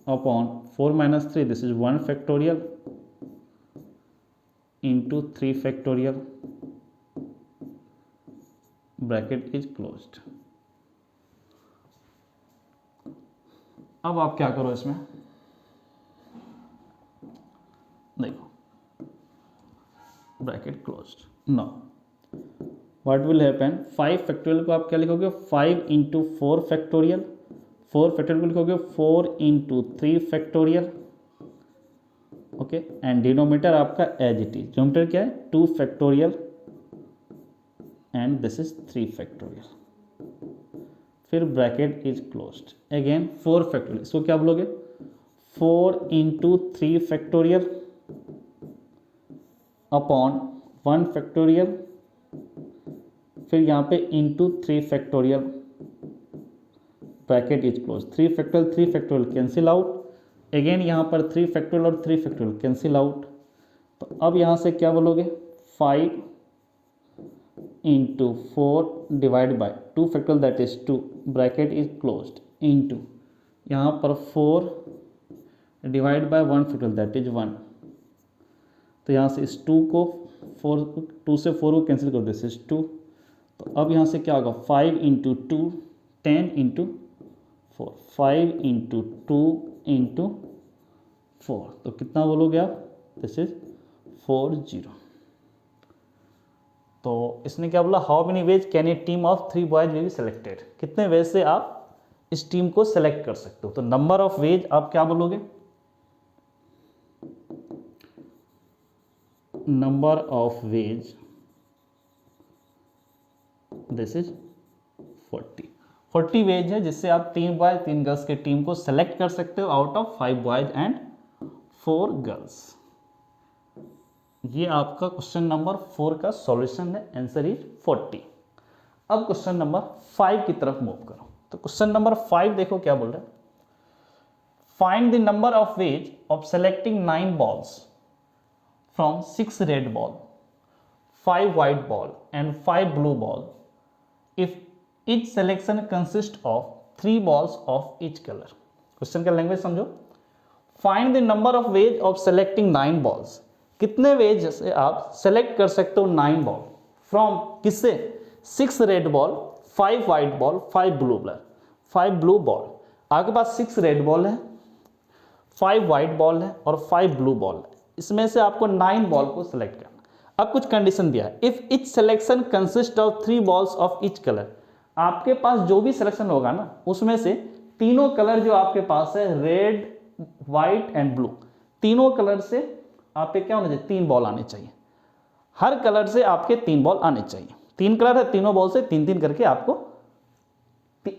upon 4 minus 3, this is 1 factorial, into 3 factorial, bracket is closed. अब आप क्या करो, इसमें देखो bracket closed. Now what will happen, 5 factorial को आप क्या लिखोगे 5 इंटू 4 फैक्टोरियल, 4 फैक्टोरियल को लिखोगे 4 into 3 factorial, okay, and denominator आपका एज इट इज, डिनोमीटर क्या है 2 factorial and this is 3 factorial, फिर bracket is closed, again 4 factorial, इसको क्या बोलोगे 4 इंटू 3 फैक्टोरियल अपॉन 1 फैक्टोरियल, फिर यहाँ पे into 3 factorial, bracket is close, 3 factorial cancel out, again यहाँ पर 3 फैक्टोरियल और 3 फैक्टोरियल कैंसिल आउट। तो अब यहाँ से क्या बोलोगे 5 into 4 divide by 2 factorial that is 2, bracket is closed, into यहाँ पर 4 divide by 1 factorial that is 1। तो यहाँ से इस 2 को 2 से 4 को कैंसिल करो, दिस इज 2। तो अब यहाँ से क्या होगा 5 इंटू 2, 10 इंटू 4, 5 इंटू 2 इंटू 4, तो कितना बोलोगे आप, दिस इज 40। तो इसने क्या बोला, how many ways can a team of 3 boys be selected, कितने वेज से आप इस टीम को सेलेक्ट कर सकते हो। तो नंबर ऑफ वेज आप क्या बोलोगे, number of ways this is 40। 40 ways है जिससे आप 3 बॉयज 3 गर्ल्स के टीम को सेलेक्ट कर सकते हो out of 5 boys and 4 girls. ये आपका क्वेश्चन नंबर 4 का सॉल्यूशन है, आंसर इज 40। अब क्वेश्चन नंबर 5 की तरफ मूव करो। तो क्वेश्चन नंबर 5 देखो क्या बोल रहा है, find the number of ways of selecting 9 balls from 6 red ball, 5 white ball and 5 blue ball if each selection consists of 3 balls of each color। Question का लैंग्वेज समझो। Find the number of ways of selecting 9 balls, कितने veg से आप select कर सकते हो 9 ball from किससे, 6 red ball, 5 white ball, 5 blue ball. 5 blue ball, आपके पास 6 रेड बॉल है, 5 white बॉल है और 5 ब्लू बॉल है। इसमें से आपको 9 बॉल को सेलेक्ट करना। अब कुछ कंडीशन दिया है, if etch selection consist of 3 balls of each colour, आपके पास जो भी सिलेक्शन होगा ना उसमें से तीनों कलर जो आपके पास है, रेड, व्हाइट एंड ब्लू, तीनों कलर से आपके क्या होना चाहिए, 3 बॉल आने चाहिए। हर कलर से आपके 3 बॉल आने चाहिए। 3 कलर है, तीनों बॉल से 3-3 करके आपको,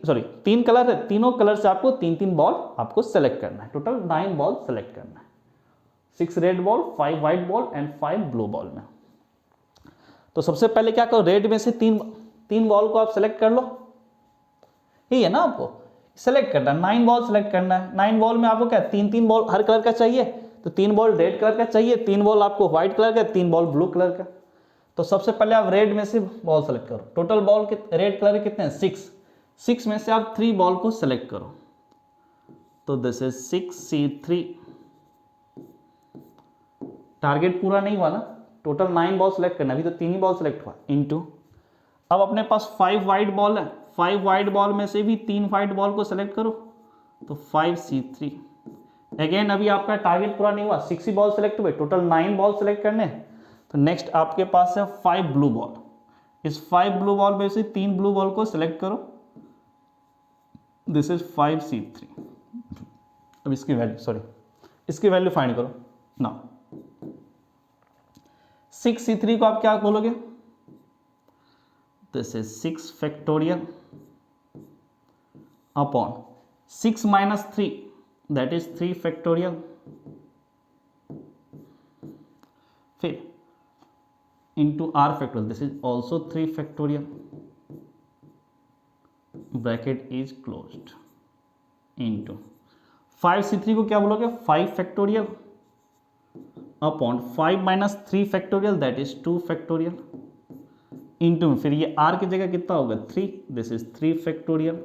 सॉरी 3 कलर है, तीनों कलर से आपको 3-3 बॉल आपको सेलेक्ट करना है। टोटल 9 बॉल सेलेक्ट करना है, 6 red ball, 5 white ball and 5 blue ball में। तो सबसे पहले क्या करो, रेड में से 3 बॉल को आप सेलेक्ट कर लो, यही है ना, आपको सेलेक्ट करना है, 9 बॉल सेलेक्ट करना है। 9 बॉल में आपको क्या 3-3 बॉल हर कलर का चाहिए, तो 3 बॉल रेड कलर का चाहिए, 3 बॉल आपको व्हाइट कलर का, 3 बॉल ब्लू कलर का। तो सबसे पहले आप रेड में से बॉल सेलेक्ट करो। टोटल बॉल रेड कलर के कितने हैं, 6 में से आप 3 बॉल को सेलेक्ट करो। तो दिस इज 6C3। टारगेट पूरा नहीं हुआ ना, टोटल 9 बॉल सेलेक्ट करना, अभी तो 3 ही बॉल सेलेक्ट हुआ, इनटू अब अपने पास 5 वाइट बॉल है, 5 वाइट बॉल में से भी 3 वाइट बॉल को सेलेक्ट करो, तो 5C3। अगेन अभी आपका टारगेट पूरा नहीं हुआ, 6 ही बॉल सेलेक्ट हुए, टोटल 9 बॉल सेलेक्ट करने। तो नेक्स्ट आपके पास है 5 ब्लू बॉल, इस 5 ब्लू बॉल में से 3 ब्लू बॉल को सेलेक्ट करो, दिस इज 5C3। अब इसकी वैल्यू, सॉरी इसकी वैल्यू फाइंड करो ना। 6C3 को आप क्या बोलोगे, this is 6 factorial upon 6 minus 3 that is 3 factorial, फिर into are factorial, this is also 3 factorial, bracket is closed, into 5C3 को क्या बोलोगे, 5 factorial upon 5 minus 3 factorial that is 2 factorial, into फिर ये आर की जगह कितना होगा 3, this is 3 factorial,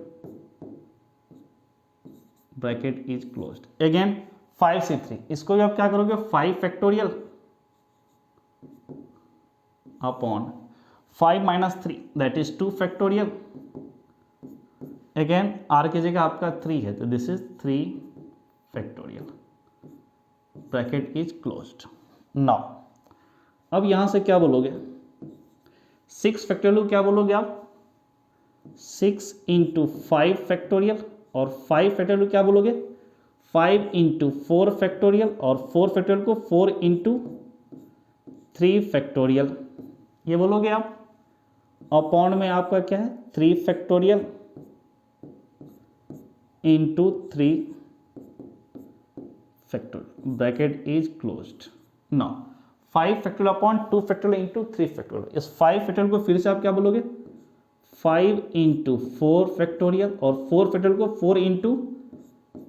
bracket is closed. Again 5C3, इसको भी आप क्या करोगे 5 factorial upon 5 minus 3 that is 2 factorial, again r की जगह आपका 3 है, तो this is 3 factorial, bracket is closed. Now अब यहां से क्या बोलोगे, 6 फैक्टोरियल क्या बोलोगे आप, 6 इंटू 5 फैक्टोरियल, और 5 फैक्टोरियल क्या बोलोगे 5 इंटू 4 फैक्टोरियल, और 4 फैक्टोरियल को 4 इंटू 3 फैक्टोरियल, ये बोलोगे आप। अपॉन में आपका क्या है 3 factorial into 3 factorial, bracket is closed. Now 5 factorial upon 2 factorial into 3 factorial, इस 5 फैक्टोरियल को फिर से आप क्या बोलोगे 5 इंटू 4 फैक्टोरियल, और 4 फैक्टोरियल को 4 इंटू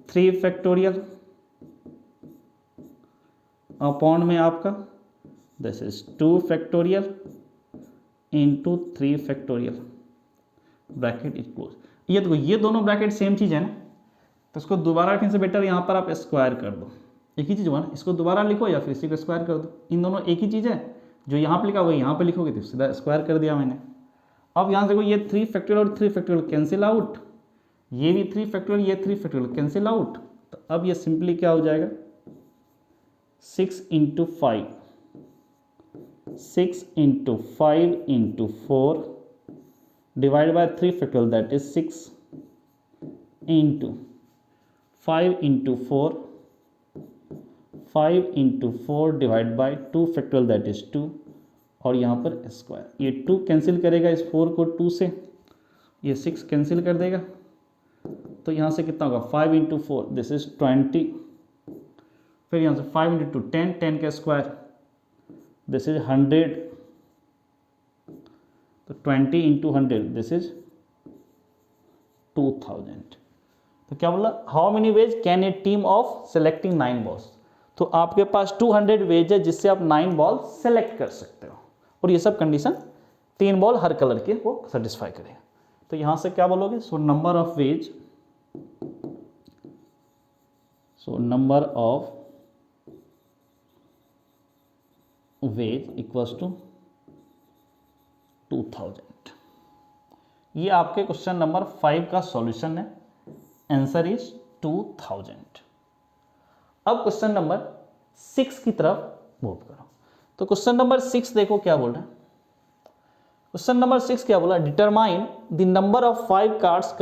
3 फैक्टोरियल, अपॉन में आपका this is 2 factorial into 3 factorial, bracket is close. ये देखो ये दोनों ब्रैकेट सेम चीज़ है ना, तो इसको दोबारा लिखने से बेटर यहाँ पर आप स्क्वायर कर दो, एक ही चीज़ हुआ ना, इसको दोबारा लिखो या फिर इसी को स्क्वायर कर दो, इन दोनों एक ही चीज़ है, जो यहाँ पे लिखा हुआ यहाँ पे लिखोगे तो सीधा स्क्वायर कर दिया मैंने। अब यहाँ से देखो ये 3 फैक्टोरियल और 3 फैक्टोरियल कैंसिल आउट, ये भी 3 फैक्टोरियल ये 3 फैक्टोरियल कैंसिल आउट, तो अब ये सिंपली क्या हो जाएगा 6 into 5, 6 into 5 into 4 divide by 3 factorial that is 6 into 5 into 4, 5 into 4 divide by 2 factorial that is 2, और यहाँ पर स्क्वायर, ये 2 कैंसिल करेगा इस 4 को 2 से, ये 6 कैंसिल कर देगा, तो यहाँ से कितना होगा 5 इंटू 4 दिस इज 20, फिर यहाँ से 5 इंटू 10, 10 का स्क्वायर दिस इज 100, तो 20 इंटू 100 दिस इज 2000। तो क्या बोला, how many ways can a team of selecting 9 balls, तो आपके पास 200 वेज है जिससे आप 9 बॉल सेलेक्ट कर सकते हो, और ये सब कंडीशन 3 बॉल हर कलर के वो सेटिस्फाई करेगा। तो यहाँ से क्या बोलोगे, so number of ways, so number of ways equals to 2000। ये आपके क्वेश्चन नंबर 5 का सॉल्यूशन है, आंसर इज 2000। अब क्वेश्चन नंबर 6 की तरफ मूव करो। तो क्वेश्चन नंबर 6 देखो क्या बोल रहा है, क्वेश्चन नंबर 6 क्या बोला, determine the number of 5 cards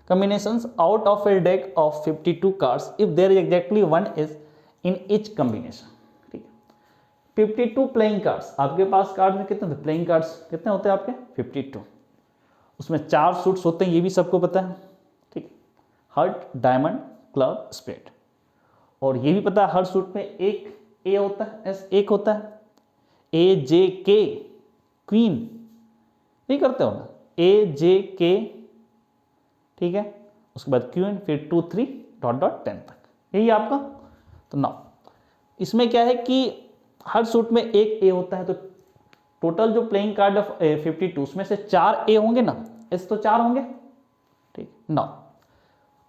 combinations out of a deck of 52 cards if there is exactly one is in each combination। ठीक है, 52 प्लेइंग कार्ड्स आपके पास, कार्ड में कितने थे प्लेइंग कार्ड्स, कितने होते हैं आपके 52, उसमें 4 सूट्स होते हैं, ये भी सबको पता है। ठीक है, हार्ट, डायमंड, क्लब, स्पेड, और ये भी पता है हर सूट में एक ए होता है, एस एक होता है, ए जे के क्वीन, नहीं करते हो ना, ए जे के, ठीक है, उसके बाद क्वीन, फिर 2 3 डॉट डॉट 10 तक, यही आपका। तो नाउ इसमें क्या है कि हर सूट में एक ए होता है, तो टोटल जो प्लेइंग कार्ड ऑफ 52 उसमें से 4 ए होंगे ना, एस तो 4 होंगे। ठीक, नाउ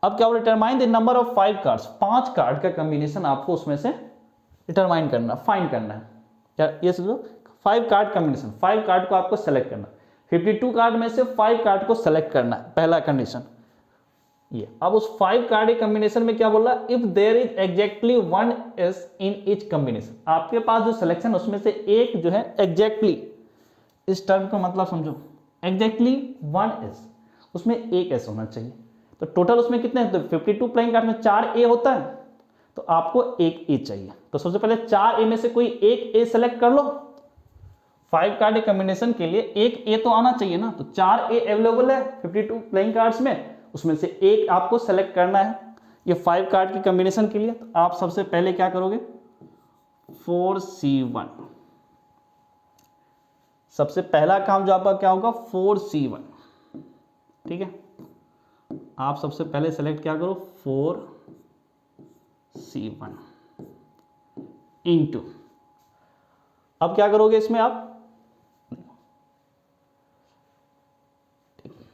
अब क्या बोले, determine the number of 5 cards, 5 card का कॉम्बिनेशन आपको उसमें से डिटरमाइन करना, फाइंड करना है। क्या ये समझो, 5 कार्ड कॉम्बिनेशन, 5 कार्ड को आपको सेलेक्ट करना, 52 कार्ड में से 5 कार्ड को सेलेक्ट करना है, पहला कंडीशन ये। अब उस 5 कार्ड के कॉम्बिनेशन में क्या बोला, if there is exactly one ace in each combination, आपके पास जो सिलेक्शन उसमें से एक जो है एग्जैक्टली, इस टर्म का मतलब समझो, एग्जैक्टली वन एस, उसमें एक एस होना चाहिए। तो टोटल उसमें कितने हैं, तो 52 प्लेइंग कार्ड में 4 ए होता है, तो आपको एक ए चाहिए। तो सबसे पहले 4 ए में से कोई एक ए सेलेक्ट कर लो, 5 कार्ड कॉम्बिनेशन के लिए एक ए तो आना चाहिए ना, तो 4 ए अवेलेबल है 52 प्लेइंग कार्ड्स में, उसमें से एक आपको सेलेक्ट करना है ये 5 कार्ड की कॉम्बिनेशन के लिए। तो आप सबसे पहले क्या करोगे, 4C1, सबसे पहला काम जो आपका क्या होगा 4C1, ठीक है, आप सबसे पहले सेलेक्ट क्या करो 4C1 इंटू, अब क्या करोगे इसमें आप,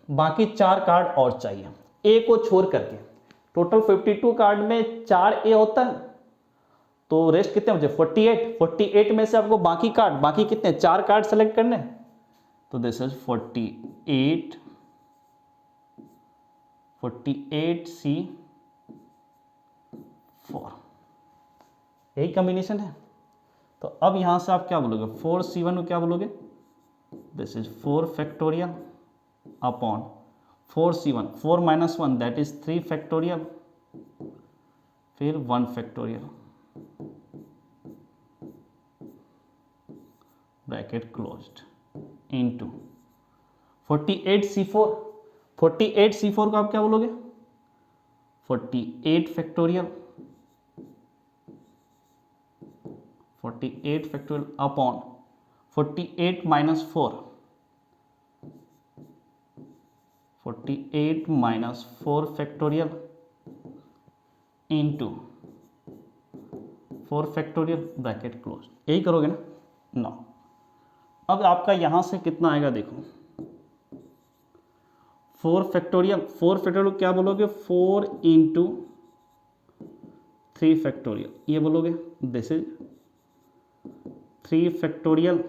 बाकी 4 कार्ड और चाहिए ए को छोड़ करके, टोटल 52 कार्ड में 4 ए होता है, तो रेस्ट कितने बचे 48, 48 में से आपको बाकी कार्ड, बाकी कितने 4 कार्ड सेलेक्ट करने, तो दिस इज 48 48C4, यही कॉम्बिनेशन है। तो अब यहां से आप क्या बोलोगे 4C1 को क्या बोलोगे, this is 4 factorial upon 4C1, 4 - 1 that is 3 factorial, फिर 1 factorial, bracket closed, into 48C4, 48C4 को आप क्या बोलोगे 48 factorial, 48 factorial upon 48 - 4, 48 - 4 factorial into 4 factorial, bracket close, यही करोगे ना। नो, अब आपका यहां से कितना आएगा देखो, 4 फैक्टोरियल, 4 फैक्टोरियल क्या बोलोगे 4 इंटू 3 फैक्टोरियल, ये बोलोगे, this is 3 factorial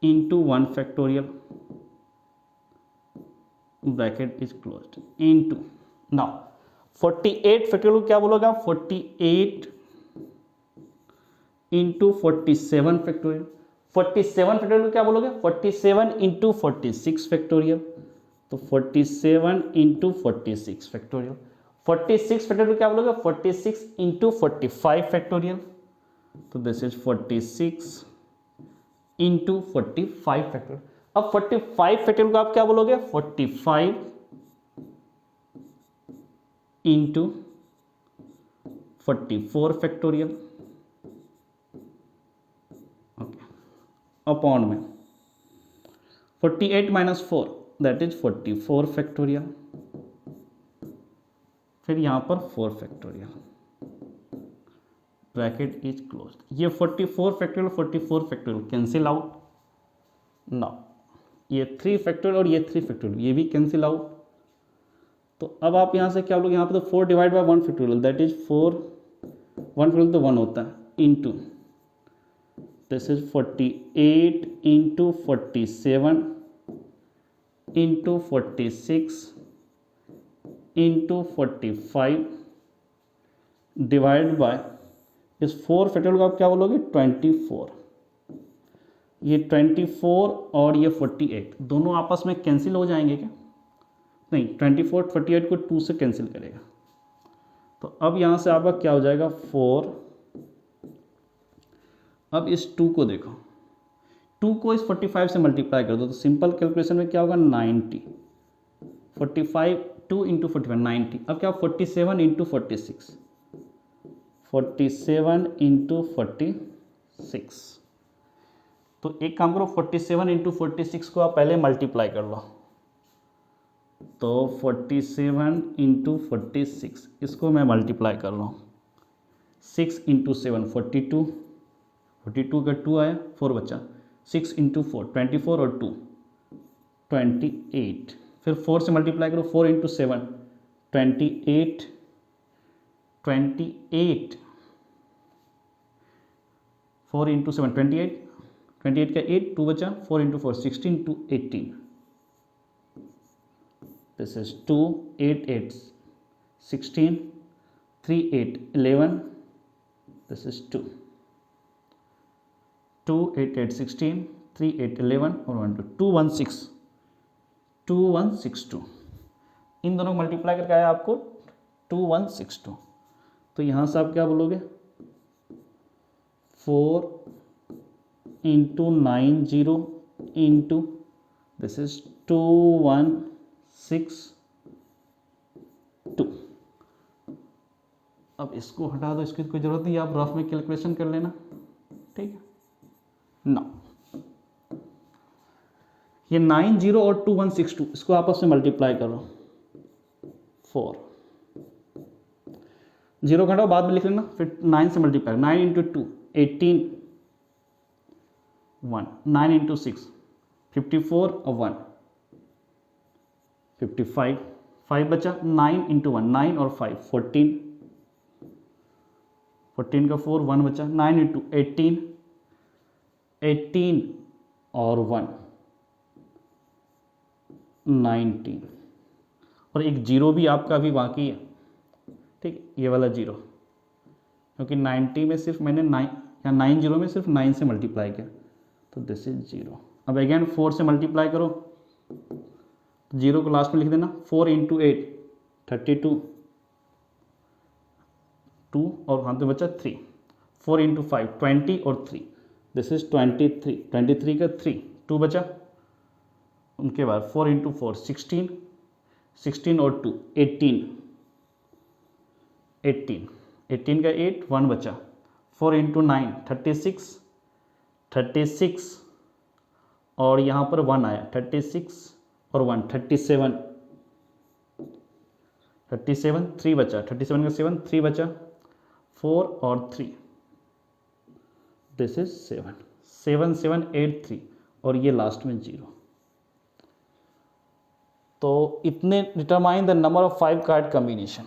into 1 factorial, bracket is closed, into now 48 factorial को क्या बोलोगे आप 48 इंटू 47 फैक्टोरियल, 47 फैक्टोरियल को क्या बोलोगे 47 इंटू 46 फैक्टोरियल, तो 47 इंटू 46 फैक्टोरियल, 46 फैक्टोरियल क्या बोलोगे 46 इंटू 45 फैक्टोरियल, तो दिस इज 46 इंटू 45 फैक्टोरियल। अब 45 फैक्टोरियल को आप क्या बोलोगे, 45 इंटू 44 फैक्टोरियल, ओके, अपॉन में 48 माइनस 4 दैट इज 44 फैक्टोरियल, फिर यहाँ पर 4 फैक्टोरियल, ब्रैकेट इज क्लोज्ड। ये 44 फैक्टोरियल कैंसिल आउट, नाउ ये 3 फैक्टोरियल और ये 3 फैक्टोरियल ये भी कैंसिल आउट। तो अब आप यहाँ से क्या लोगे, यहाँ पे तो 4 divide by 1 factorial that is 4, 1 factorial तो 1 होता है, into this is 48 into 47 into 46 into 45 divide by इस 4 फैक्टोरियल को आप क्या बोलोगे, 24। ये 24 और ये 48 दोनों आपस में कैंसिल हो जाएंगे क्या, नहीं, 24 48 को 2 से कैंसिल करेगा। तो अब यहाँ से आपका क्या हो जाएगा 4। अब इस 2 को देखो, 2 को इस 45 से मल्टीप्लाई कर दो तो सिंपल कैलकुलेशन में क्या होगा 90, 45 2 इंटू 45 90। अब क्या 47 इंटू 46, 47 इंटू 46। तो एक काम करो 47 इंटू 46 को आप पहले मल्टीप्लाई कर लो, तो 47 इंटू 46 इसको मैं मल्टीप्लाई कर रहा हूँ, 6 इंटू 7 42, 42 का 2 आया 4 बचा, 6 इंटू 4 24 और 2 28, फिर 4 से मल्टीप्लाई करो 4 इंटू 7 28, 28 4 इंटू 7 28, 28 का 8 2 बचा, 4 into 4 16 2 18, this is 2 8 8 16 3 8 11, this is 2 2 8 8 16 3 8 11 और 1 2 2162। इन दोनों को मल्टीप्लाई करके आया आपको 2162। तो यहाँ से आप क्या बोलोगे 4 इंटू 90 इंटू दिस इज 2162। अब इसको हटा दो, इसकी कोई ज़रूरत नहीं, आप रफ में कैलकुलेशन कर लेना, ठीक है ना। ये 90 और 2162 इसको आपस में मल्टीप्लाई करो 4, 0 घटाओ बाद में लिख लेना, फिर 9 से मल्टीप्लाई 9 इंटू 2 18 1 9 इंटू 6 54 और 1 55 5 बचा, 9 इंटू 1 9 और 5 14 14 का 4 1 बचा, 9 इंटू 18 18 और 1 19 और एक जीरो भी आपका अभी बाकी है, ठीक, ये वाला जीरो, क्योंकि 90 में सिर्फ मैंने 9 या 90 में सिर्फ 9 से मल्टीप्लाई किया, तो दिस इज 0। अब अगेन 4 से मल्टीप्लाई करो, जीरो को लास्ट में लिख देना, 4 इंटू 8 32 2 और हाथ में बचा 3, 4 इंटू 5 20 और 3 दिस इज 23 23 का 3 2 बचा, उनके बाद 4 इंटू 4 16 16 और 2 18 18 18 का 8 1 बचा, 4 इंटू 9 36 36 और यहाँ पर 1 आया 36 और 1 37 37 3 बचा, 37 का 7 3 बचा, 4 और 3 दिस इज 7 7 7 8 3 और ये लास्ट में 0। तो इतने determine the number of 5 card combination.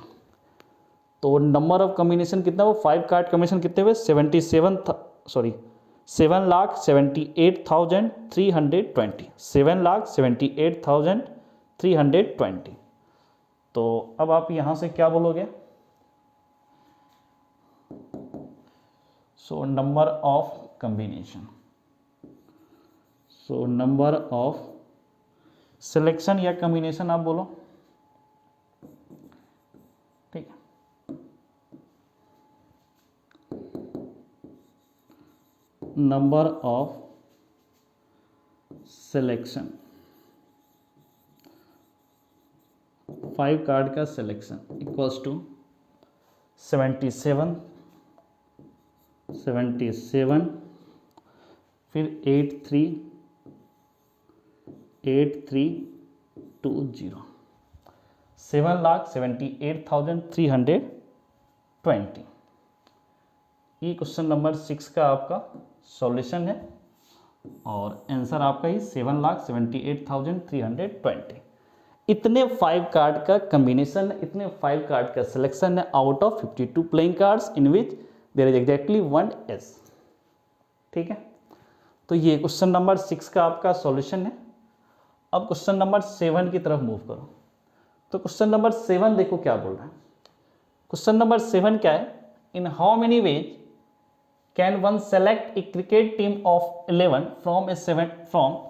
तो नंबर ऑफ कॉम्बिनेशन कितना, वो 5 कार्ड कॉम्बिनेशन कितने हुए 7,78,320 7,78,320। तो अब आप यहाँ से क्या बोलोगे, so number of combination, so number of selection या कॉम्बिनेशन आप बोलो, ठीक है। नंबर ऑफ सिलेक्शन, 5 कार्ड का सिलेक्शन इक्वल्स टू 77 फिर 8320 7,78,320। ये क्वेश्चन नंबर 6 का आपका सॉल्यूशन है और आंसर आपका ही 7,78,320। इतने 5 कार्ड का कम्बिनेशन, इतने 5 कार्ड का सिलेक्शन है out of 52 playing cards in which there is exactly 1 ace. ठीक है, तो ये क्वेश्चन नंबर 6 का आपका सॉल्यूशन है। अब क्वेश्चन नंबर 7 की तरफ मूव करो। तो क्वेश्चन नंबर 7 देखो क्या बोल रहा है। क्वेश्चन नंबर 7 क्या है, in how many veg can one select a cricket team of 11 from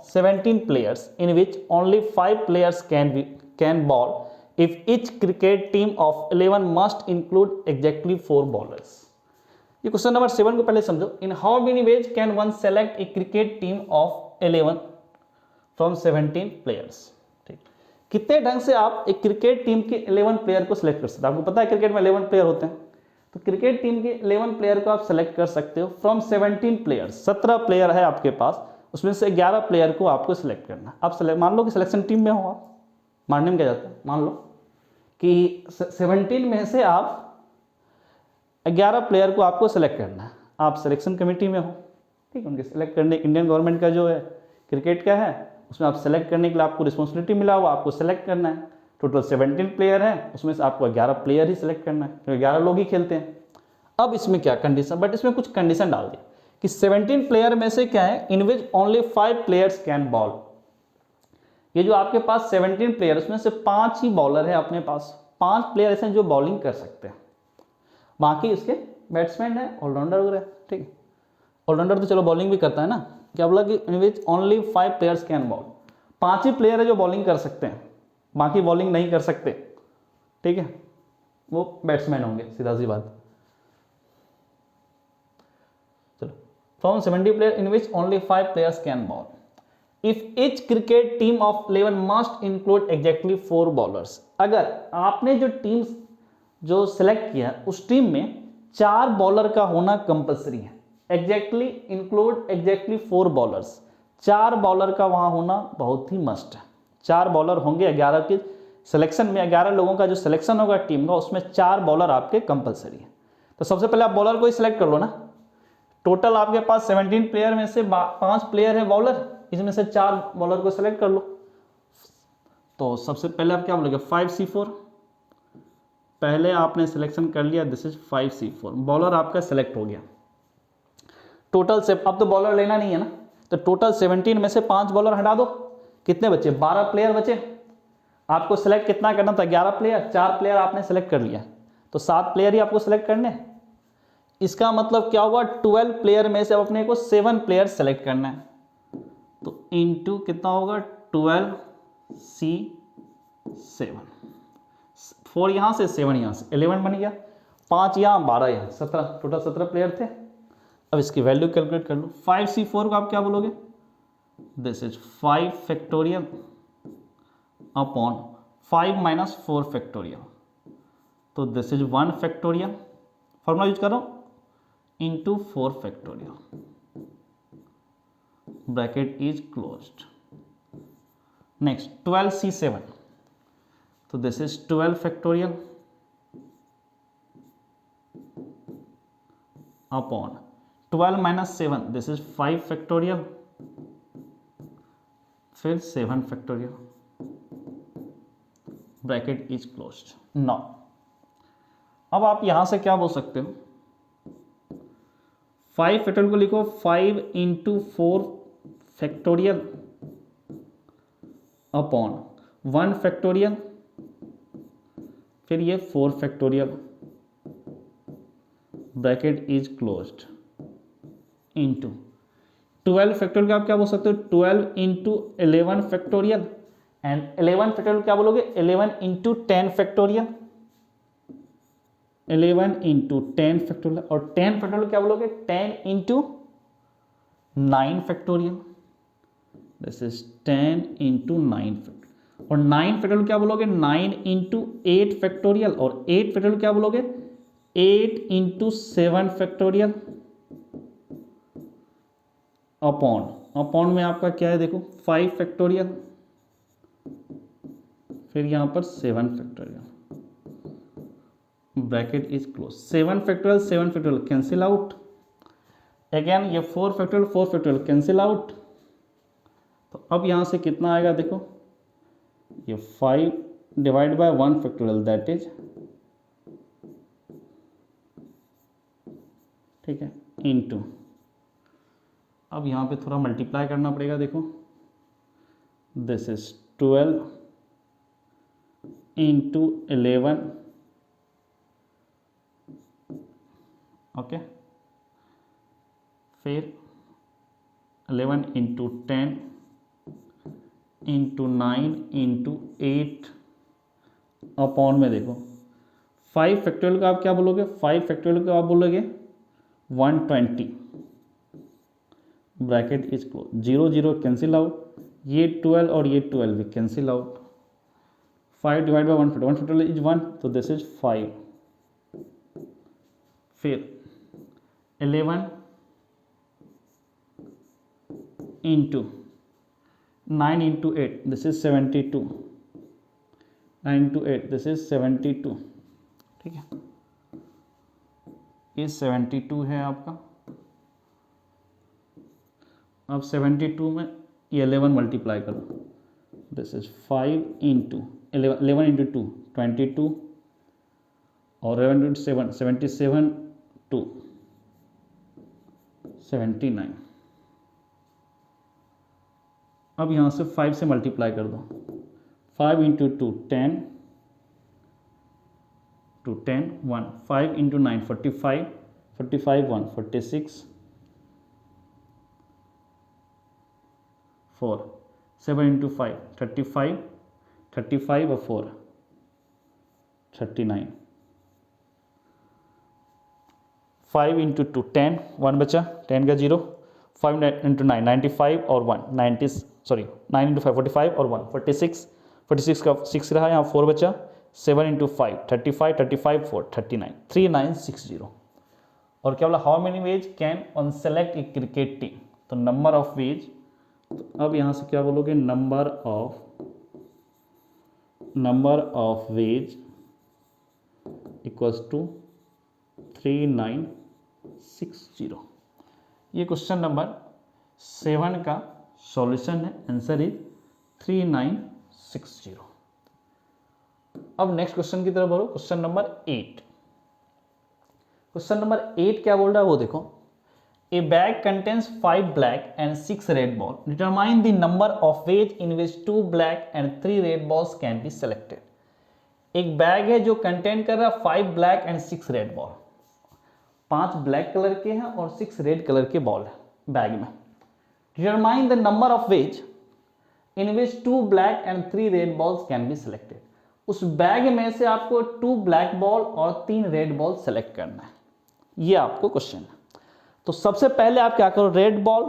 17 players in which only 5 players can bowl if each cricket team of 11 must include exactly 4 bowlers। ये question number 7 को पहले समझो। In how many ways can one select a cricket team of 11 from 17 players. ठीक, कितने ढंग से आप एक क्रिकेट टीम के 11 प्लेयर को सिलेक्ट कर सकते हैं। आपको पता है क्रिकेट में 11 प्लेयर होते हैं, तो क्रिकेट टीम के 11 प्लेयर को आप सेलेक्ट कर सकते हो फ्रॉम 17 प्लेयर्स। 17 प्लेयर है आपके पास, उसमें से 11 प्लेयर को आपको सिलेक्ट करना। आप मान लो कि सिलेक्शन टीम में हो, आप मानने में क्या जाता है, मान लो कि 17 में से आप 11 प्लेयर को आपको सेलेक्ट करना है। आप सिलेक्शन कमेटी में हो, ठीक है, उनके सेलेक्ट करने इंडियन गवर्नमेंट का जो है क्रिकेट का है, उसमें आप सेलेक्ट करने के लिए आपको रिस्पॉन्सिबिलिटी मिला हुआ, आपको सेलेक्ट करना है। टोटल 17 प्लेयर है, उसमें से आपको 11 प्लेयर ही सिलेक्ट करना है, क्योंकि 11 लोग ही खेलते हैं। अब इसमें क्या कंडीशन, बट इसमें कुछ कंडीशन डाल दिया कि 17 प्लेयर में से क्या है, in which only 5 players can ball. ये जो आपके पास 17 प्लेयर, उसमें से 5 ही बॉलर है अपने पास, 5 प्लेयर ऐसे जो बॉलिंग कर सकते हैं, बाकी उसके बैट्समैन है, ऑलराउंडर वगैरह। ठीक है, ऑलराउंडर तो चलो बॉलिंग भी करता है ना। क्या बोला कि in which only 5 players can ball, 5 ही प्लेयर है जो बॉलिंग कर सकते हैं, बाकी बॉलिंग नहीं कर सकते। ठीक है, वो बैट्समैन होंगे, सीधा सी बात। चलो, from 70 player in which only 5 players can ball if each cricket team of 11 must include exactly 4 bowlers. अगर आपने जो टीम जो सिलेक्ट किया उस टीम में 4 बॉलर का होना कंपलसरी है। Exactly include exactly 4 bowlers, 4 bowler का वहां होना बहुत ही मस्ट है। 4 बॉलर होंगे 11 के सिलेक्शन में, 11 लोगों का जो सिलेक्शन होगा टीम का, उसमें 4 बॉलर आपके कंपलसरी है। तो सबसे पहले आप बॉलर को ही सिलेक्ट कर लो ना। टोटल आपके पास 17 प्लेयर में से 5 प्लेयर है बॉलर, इसमें से 4 बॉलर को सिलेक्ट कर लो। तो सबसे पहले आप क्या बोलोगे, 5C4। पहले आपने सिलेक्शन कर लिया, दिस इज 5C4, बॉलर आपका सिलेक्ट हो गया। टोटल से अब तो बॉलर लेना नहीं है ना, तो टोटल 17 में से 5 बॉलर हटा दो, कितने बचे, 12 प्लेयर बचे। आपको सिलेक्ट कितना करना था, 11 प्लेयर, 4 प्लेयर आपने सेलेक्ट कर लिया, तो 7 प्लेयर ही आपको सिलेक्ट करने हैं। इसका मतलब क्या हुआ, 12 प्लेयर में से अब अपने को 7 प्लेयर सेलेक्ट करना है। तो इनटू कितना होगा, 12C7, 4 यहाँ से 7 यहाँ से, 11 बन गया, 5 यहाँ 12 यहाँ, 17, टोटल 17 प्लेयर थे। अब इसकी वैल्यू कैलकुलेट कर लो। 5C4 को आप क्या बोलोगे, this is 5 factorial upon 5 minus 4 factorial, तो this is 1 factorial, formula use कर रहा हूं, into 4 factorial, bracket is closed. Next 12C7, तो this is 12 factorial upon 12 minus 7, this is 5 factorial, फिर 7 factorial, bracket is closed. Now अब आप यहां से क्या बोल सकते हो, 5 फैक्टोरियल को लिखो 5 इंटू 4 फैक्टोरियल अपॉन 1 फैक्टोरियल, फिर ये 4 factorial, bracket is closed, into 12 factorial का आप क्या बोल सकते हो, 12 इंटू 11 फैक्टोरियल, एंड 11 फैक्टोरियल क्या बोलोगे, 11 इंटू 10 फैक्टोरियल, 11 इंटू 10 फैक्टोरियल, और 10 फैक्टोरियल क्या बोलोगे, 10 into 9 factorial, this is 10 into 9 factorial, और 9 फैक्टोरियल क्या बोलोगे 9 इंटू 8 फैक्टोरियल, और 8 फैक्टोरियल क्या बोलोगे 8 इंटू 7 फैक्टोरियल अपॉन में आपका क्या है देखो 5 फैक्टोरियल, फिर यहां पर 7 factorial, bracket is close. 7 factorial cancel out, again ये 4 फैक्टोरियल कैंसिल आउट, तो अब यहां से कितना आएगा देखो, ये 5 divide by 1 factorial that is, ठीक है, इनटू, अब यहां पे थोड़ा मल्टीप्लाई करना पड़ेगा देखो, दिस इज 12 इंटू 11, ओके, फिर 11 इंटू 10 इंटू 9 इंटू 8 अपॉन में देखो 5 फैक्टोरियल का आप क्या बोलोगे, 5 फैक्टोरियल का आप बोलोगे 120, bracket is close, 0 0 cancel out, ये 12 और ये 12 भी cancel out, 5 divide by 1 factorial is 1, तो दिस इज 5, फिर 11 into 9 into 8 this is 72, 9 into 8 this is 72, ठीक है, ये 72 है आपका। अब 72 में ये 11 मल्टीप्लाई करो, दिस इज 5 इंटू 11 इंटू 2 22, और 11 इंटू 7 77 2 79, अब यहाँ से 5 से मल्टीप्लाई कर दो, 5 इंटू 2 10 टू 10 1, 5 इंटू 9 45, 45 1 46, 4 7 इंटू 5 35, 35 और 4 39, 5 इंटू 2 10, 1 बचा, 10 का 0, 5 इंटू 9 95 और 1 90, सॉरी 9 इंटू 5 45 और 1 46, 46 का 6 रहा, यहाँ 4 बचा, 7 इंटू 5 35, 35 4 39, 3960, और क्या बोला, how many ways can on select a cricket team, तो नंबर ऑफ वेज, तो अब यहाँ से क्या बोलोगे, number of ways equals to 3960, ये क्वेश्चन नंबर 7 का सॉल्यूशन है, आंसर इज 3960। अब नेक्स्ट क्वेश्चन की तरफ बढ़ो, क्वेश्चन नंबर 8। क्वेश्चन नंबर 8 क्या बोल रहा है वो देखो, ए bag contains 5 black and 6 red ball, determine the number of ways in which 2 black and 3 red balls can be selected. एक बैग है जो कंटेन कर रहा है 5 black and 6 red ball, 5 black colour के हैं और 6 रेड कलर के बॉल है बैग में। Determine the number of ways in which 2 black and 3 red balls can be selected. उस बैग में से आपको 2 ब्लैक बॉल और 3 रेड बॉल सेलेक्ट करना है, ये आपको क्वेश्चन है। तो सबसे पहले आप क्या करो, रेड बॉल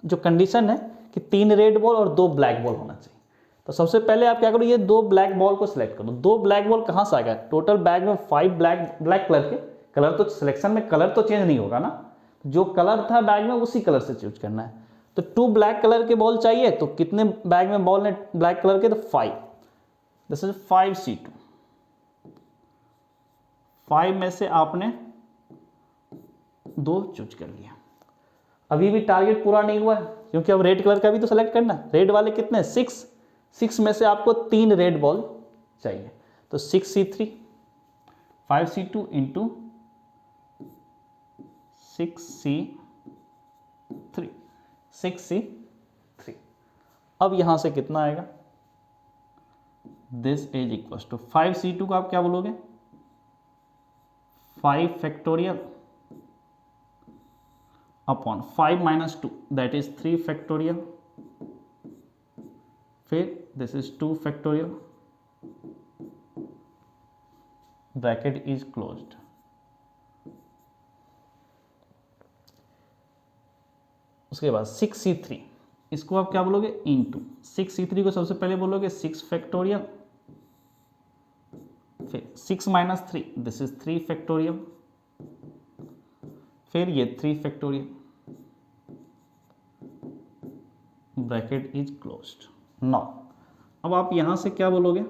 जो कंडीशन है कि 3 रेड बॉल और 2 ब्लैक बॉल होना चाहिए, तो सबसे पहले आप क्या करो, ये 2 ब्लैक बॉल को सिलेक्ट करो। 2 ब्लैक बॉल कहाँ से आ गया, टोटल बैग में 5 ब्लैक कलर के, कलर तो सिलेक्शन में कलर तो चेंज नहीं होगा ना, जो कलर था बैग में उसी कलर से चूज करना है। तो 2 ब्लैक कलर के बॉल चाहिए, तो कितने बैग में बॉल है ब्लैक कलर के, तो 5, दिस इज 5C2। 5 में से आपने 2 चूज कर लिया। अभी भी टारगेट पूरा नहीं हुआ है, क्योंकि अब रेड कलर का भी तो सेलेक्ट करना है। रेड वाले कितने, 6 में से आपको 3 रेड बॉल चाहिए, तो 6C3 5C2 इंटू 6C3। अब यहां से कितना आएगा, this is equal to 5C2 का आप क्या बोलोगे, 5 factorial upon 5 minus 2 that is 3 factorial, फिर this is 2 factorial, bracket is closed. उसके बाद 6C3 इसको आप क्या बोलोगे इंटू 6c3 को सबसे पहले बोलोगे 6 फैक्टोरियल, फिर 6 माइनस 3 दिस इज 3 फैक्टोरियल, फिर ये 3 factorial, bracket is closed. Now अब आप यहां से क्या बोलोगे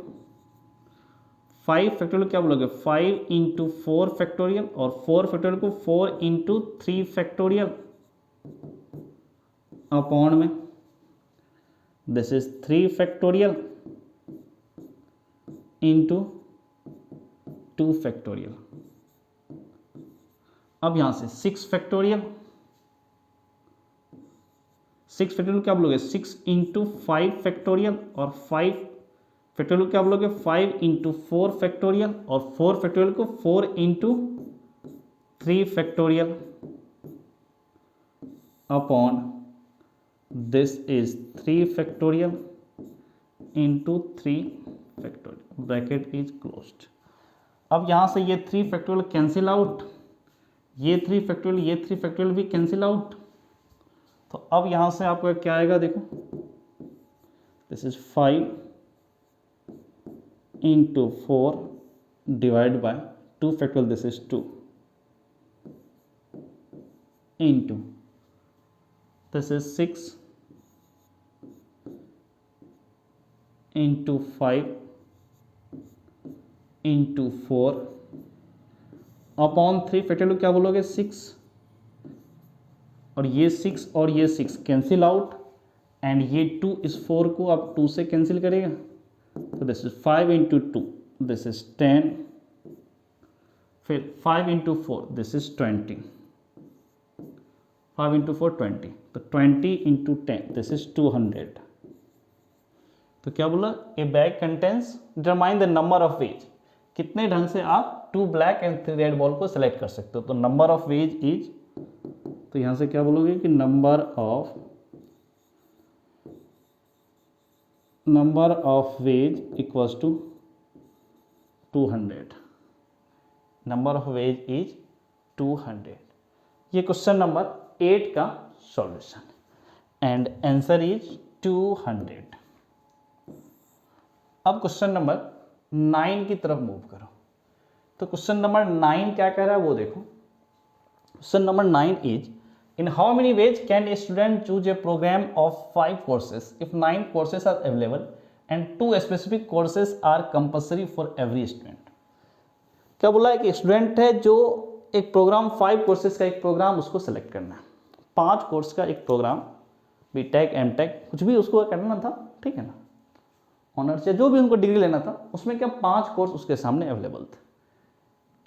5 फैक्टोरियल क्या बोलोगे 5 इंटू 4 फैक्टोरियल, और 4 फैक्टोरियल को 4 इंटू 3 फैक्टोरियल अपॉन में this is 3 factorial into 2 factorial. अब यहां से 6 फैक्टोरियल, 6 फैक्टोरियल क्या बोलोगे 6 इंटू 5 फैक्टोरियल, और 5 फैक्टोरियल क्या बोलोगे 5 इंटू 4 फैक्टोरियल, और 4 फैक्टोरियल को 4 into 3 factorial upon this is 3 factorial into 3 factorial, bracket is closed. अब यहां से ये 3 फैक्टोरियल कैंसिल आउट, ये 3 फैक्टोरियल ये 3 फैक्टोरियल भी कैंसिल आउट। तो अब यहां से आपका क्या आएगा देखो this is 5 into 4 divide by 2 factorial this is 2 into this is 6 into 5 into 4 upon 3 factorial क्या बोलोगे 6, और ये 6 और ये 6 कैंसिल आउट, एंड ये 2 इस 4 को आप 2 से कैंसिल करेगा, तो this is 5 into 2 this is 10, फिर 5 इंटू 4 दिस इज 20, 5 इंटू 4 20, तो 20 इंटू 10 दिस इज 200। तो क्या बोला ए bag contains determine the number of veg, कितने ढंग से आप 2 ब्लैक एंड 3 रेड बॉल को सेलेक्ट कर सकते हो। तो नंबर ऑफ वेज इज, तो यहां से क्या बोलोगे कि number of ways equals to 200, number of ways is 200। ये क्वेश्चन नंबर 8 का सॉल्यूशन एंड आंसर इज 200। अब क्वेश्चन नंबर 9 की तरफ मूव करो। तो क्वेश्चन नंबर 9 क्या कह रहा है वो देखो। Question number 9 is in how many ways can a student choose a program of 5 courses if 9 courses are available and 2 specific courses are compulsory for every student। क्या बोला है कि स्टूडेंट है जो एक प्रोग्राम 5 कोर्सेज का एक प्रोग्राम उसको सेलेक्ट करना है, 5 कोर्स का एक प्रोग्राम, बीटेक एमटेक कुछ भी उसको करना था, ठीक है ना, ऑनर्स या जो भी उनको डिग्री लेना था, उसमें क्या 5 कोर्स उसके सामने अवेलेबल थे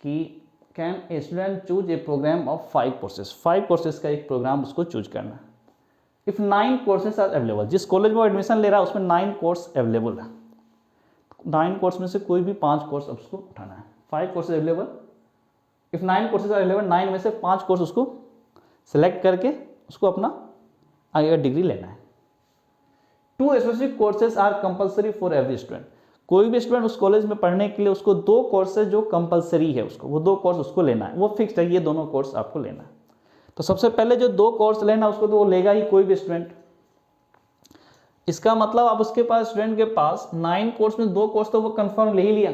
कि can a student choose a program of 5 courses, 5 courses का एक प्रोग्राम उसको चूज करना है। इफ 9 कोर्सेज आर अवेलेबल, जिस कॉलेज में वो एडमिशन ले रहा है उसमें 9 कोर्स अवेलेबल है, 9 कोर्स में से कोई भी 5 कोर्स उसको उठाना है। 5 courses available, if 9 courses are available, 9 में से 5 कोर्स उसको सेलेक्ट करके उसको अपना आगे डिग्री लेना है। 2 specific courses are compulsory for every student, कोई भी स्टूडेंट उस कॉलेज में पढ़ने के लिए उसको 2 कोर्सेज जो कंपलसरी है उसको, वो 2 कोर्स उसको लेना है, वो फिक्स्ड है, ये दोनों कोर्स आपको लेना है। तो सबसे पहले जो 2 कोर्स लेना उसको तो वो लेगा ही कोई भी स्टूडेंट। इसका मतलब अब उसके पास स्टूडेंट के पास 9 कोर्स में 2 कोर्स तो वो कंफर्म ले ही लिया,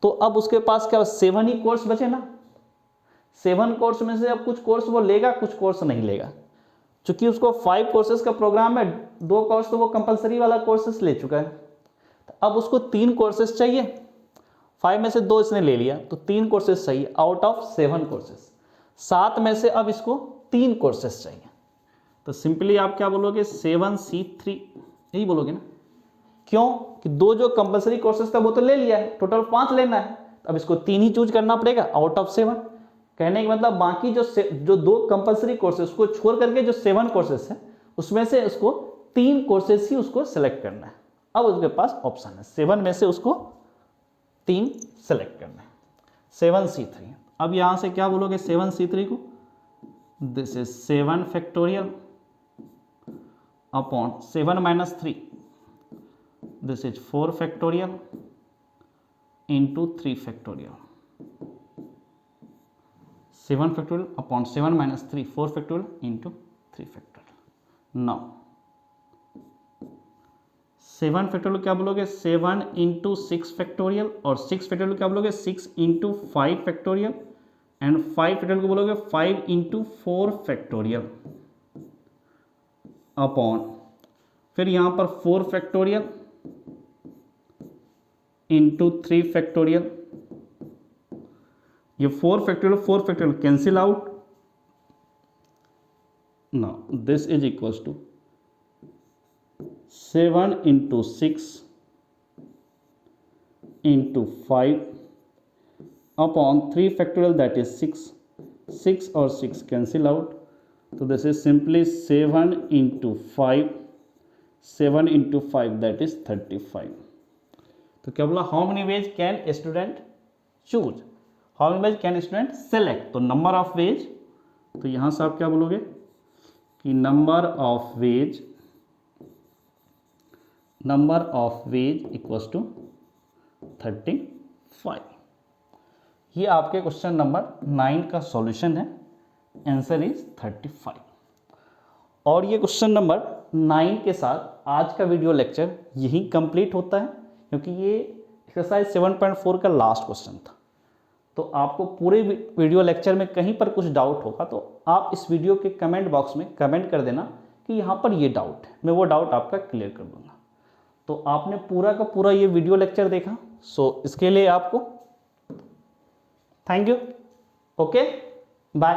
तो अब उसके पास क्या 7 ही कोर्स बचे ना। 7 कोर्स में से अब कुछ कोर्स वो लेगा, कुछ कोर्स नहीं लेगा। चूंकि उसको 5 कोर्सेज का प्रोग्राम है, 2 कोर्स तो वो कंपलसरी वाला कोर्सेज ले चुका है, अब उसको 3 कोर्सेज चाहिए, 5 में से 2 इसने ले लिया, तो 3 कोर्सेज चाहिए आउट ऑफ 7 कोर्सेज, 7 में से अब इसको 3 कोर्सेज चाहिए। तो सिंपली आप क्या बोलोगे 7C3 यही बोलोगे ना, क्यों कि 2 जो कंपलसरी कोर्सेज था वो तो ले लिया है, टोटल 5 लेना है, अब इसको 3 ही चूज करना पड़ेगा आउट ऑफ 7। कहने का मतलब बाकी जो 2 कंपलसरी कोर्सेज को छोड़ करके जो 7 कोर्सेज है उसमें से उसको 3 कोर्सेज ही उसको सेलेक्ट करना है। अब उसके पास ऑप्शन है 7 में से उसको 3 सेलेक्ट करना है, 7C3। अब यहां से क्या बोलोगे 7C3 को, this is 7 factorial upon 7 minus 3 this is 4 factorial into 3 factorial, 7 factorial upon 7 minus 3 4 factorial into 3 factorial. Now 7 factorial क्या बोलोगे 7 इंटू 6 फैक्टोरियल, और 6 फैक्टोरियल क्या बोलोगे 6 इंटू 5 फैक्टोरियल, एंड 5 फैक्टोरियल को बोलोगे 5 इंटू 4 फैक्टोरियल अपॉन, फिर यहाँ पर 4 फैक्टोरियल इंटू 3 फैक्टोरियल। ये 4 factorial cancel out. Now this is equals to 7 into 6 into 5 upon 3 factorial that is 6 और 6 कैंसिल आउट। तो this is simply 7 into 5, 7 into 5 that is 35। तो क्या बोला, how many ways can student choose, how many ways can student select, तो number of ways, तो यहाँ से आप क्या बोलोगे कि number of ways equals to 35। ये आपके क्वेश्चन नंबर 9 का सॉल्यूशन है, आंसर इज 35। और ये क्वेश्चन नंबर 9 के साथ आज का वीडियो लेक्चर यही कंप्लीट होता है, क्योंकि ये एक्सरसाइज 7.4 का लास्ट क्वेश्चन था। तो आपको पूरे वीडियो लेक्चर में कहीं पर कुछ डाउट होगा तो आप इस वीडियो के कमेंट बॉक्स में कमेंट कर देना कि यहाँ पर ये डाउट है, मैं वो डाउट आपका क्लियर कर दूंगा। तो आपने पूरा का पूरा ये वीडियो लेक्चर देखा, सो इसके लिए आपको थैंक यू। Okay, bye.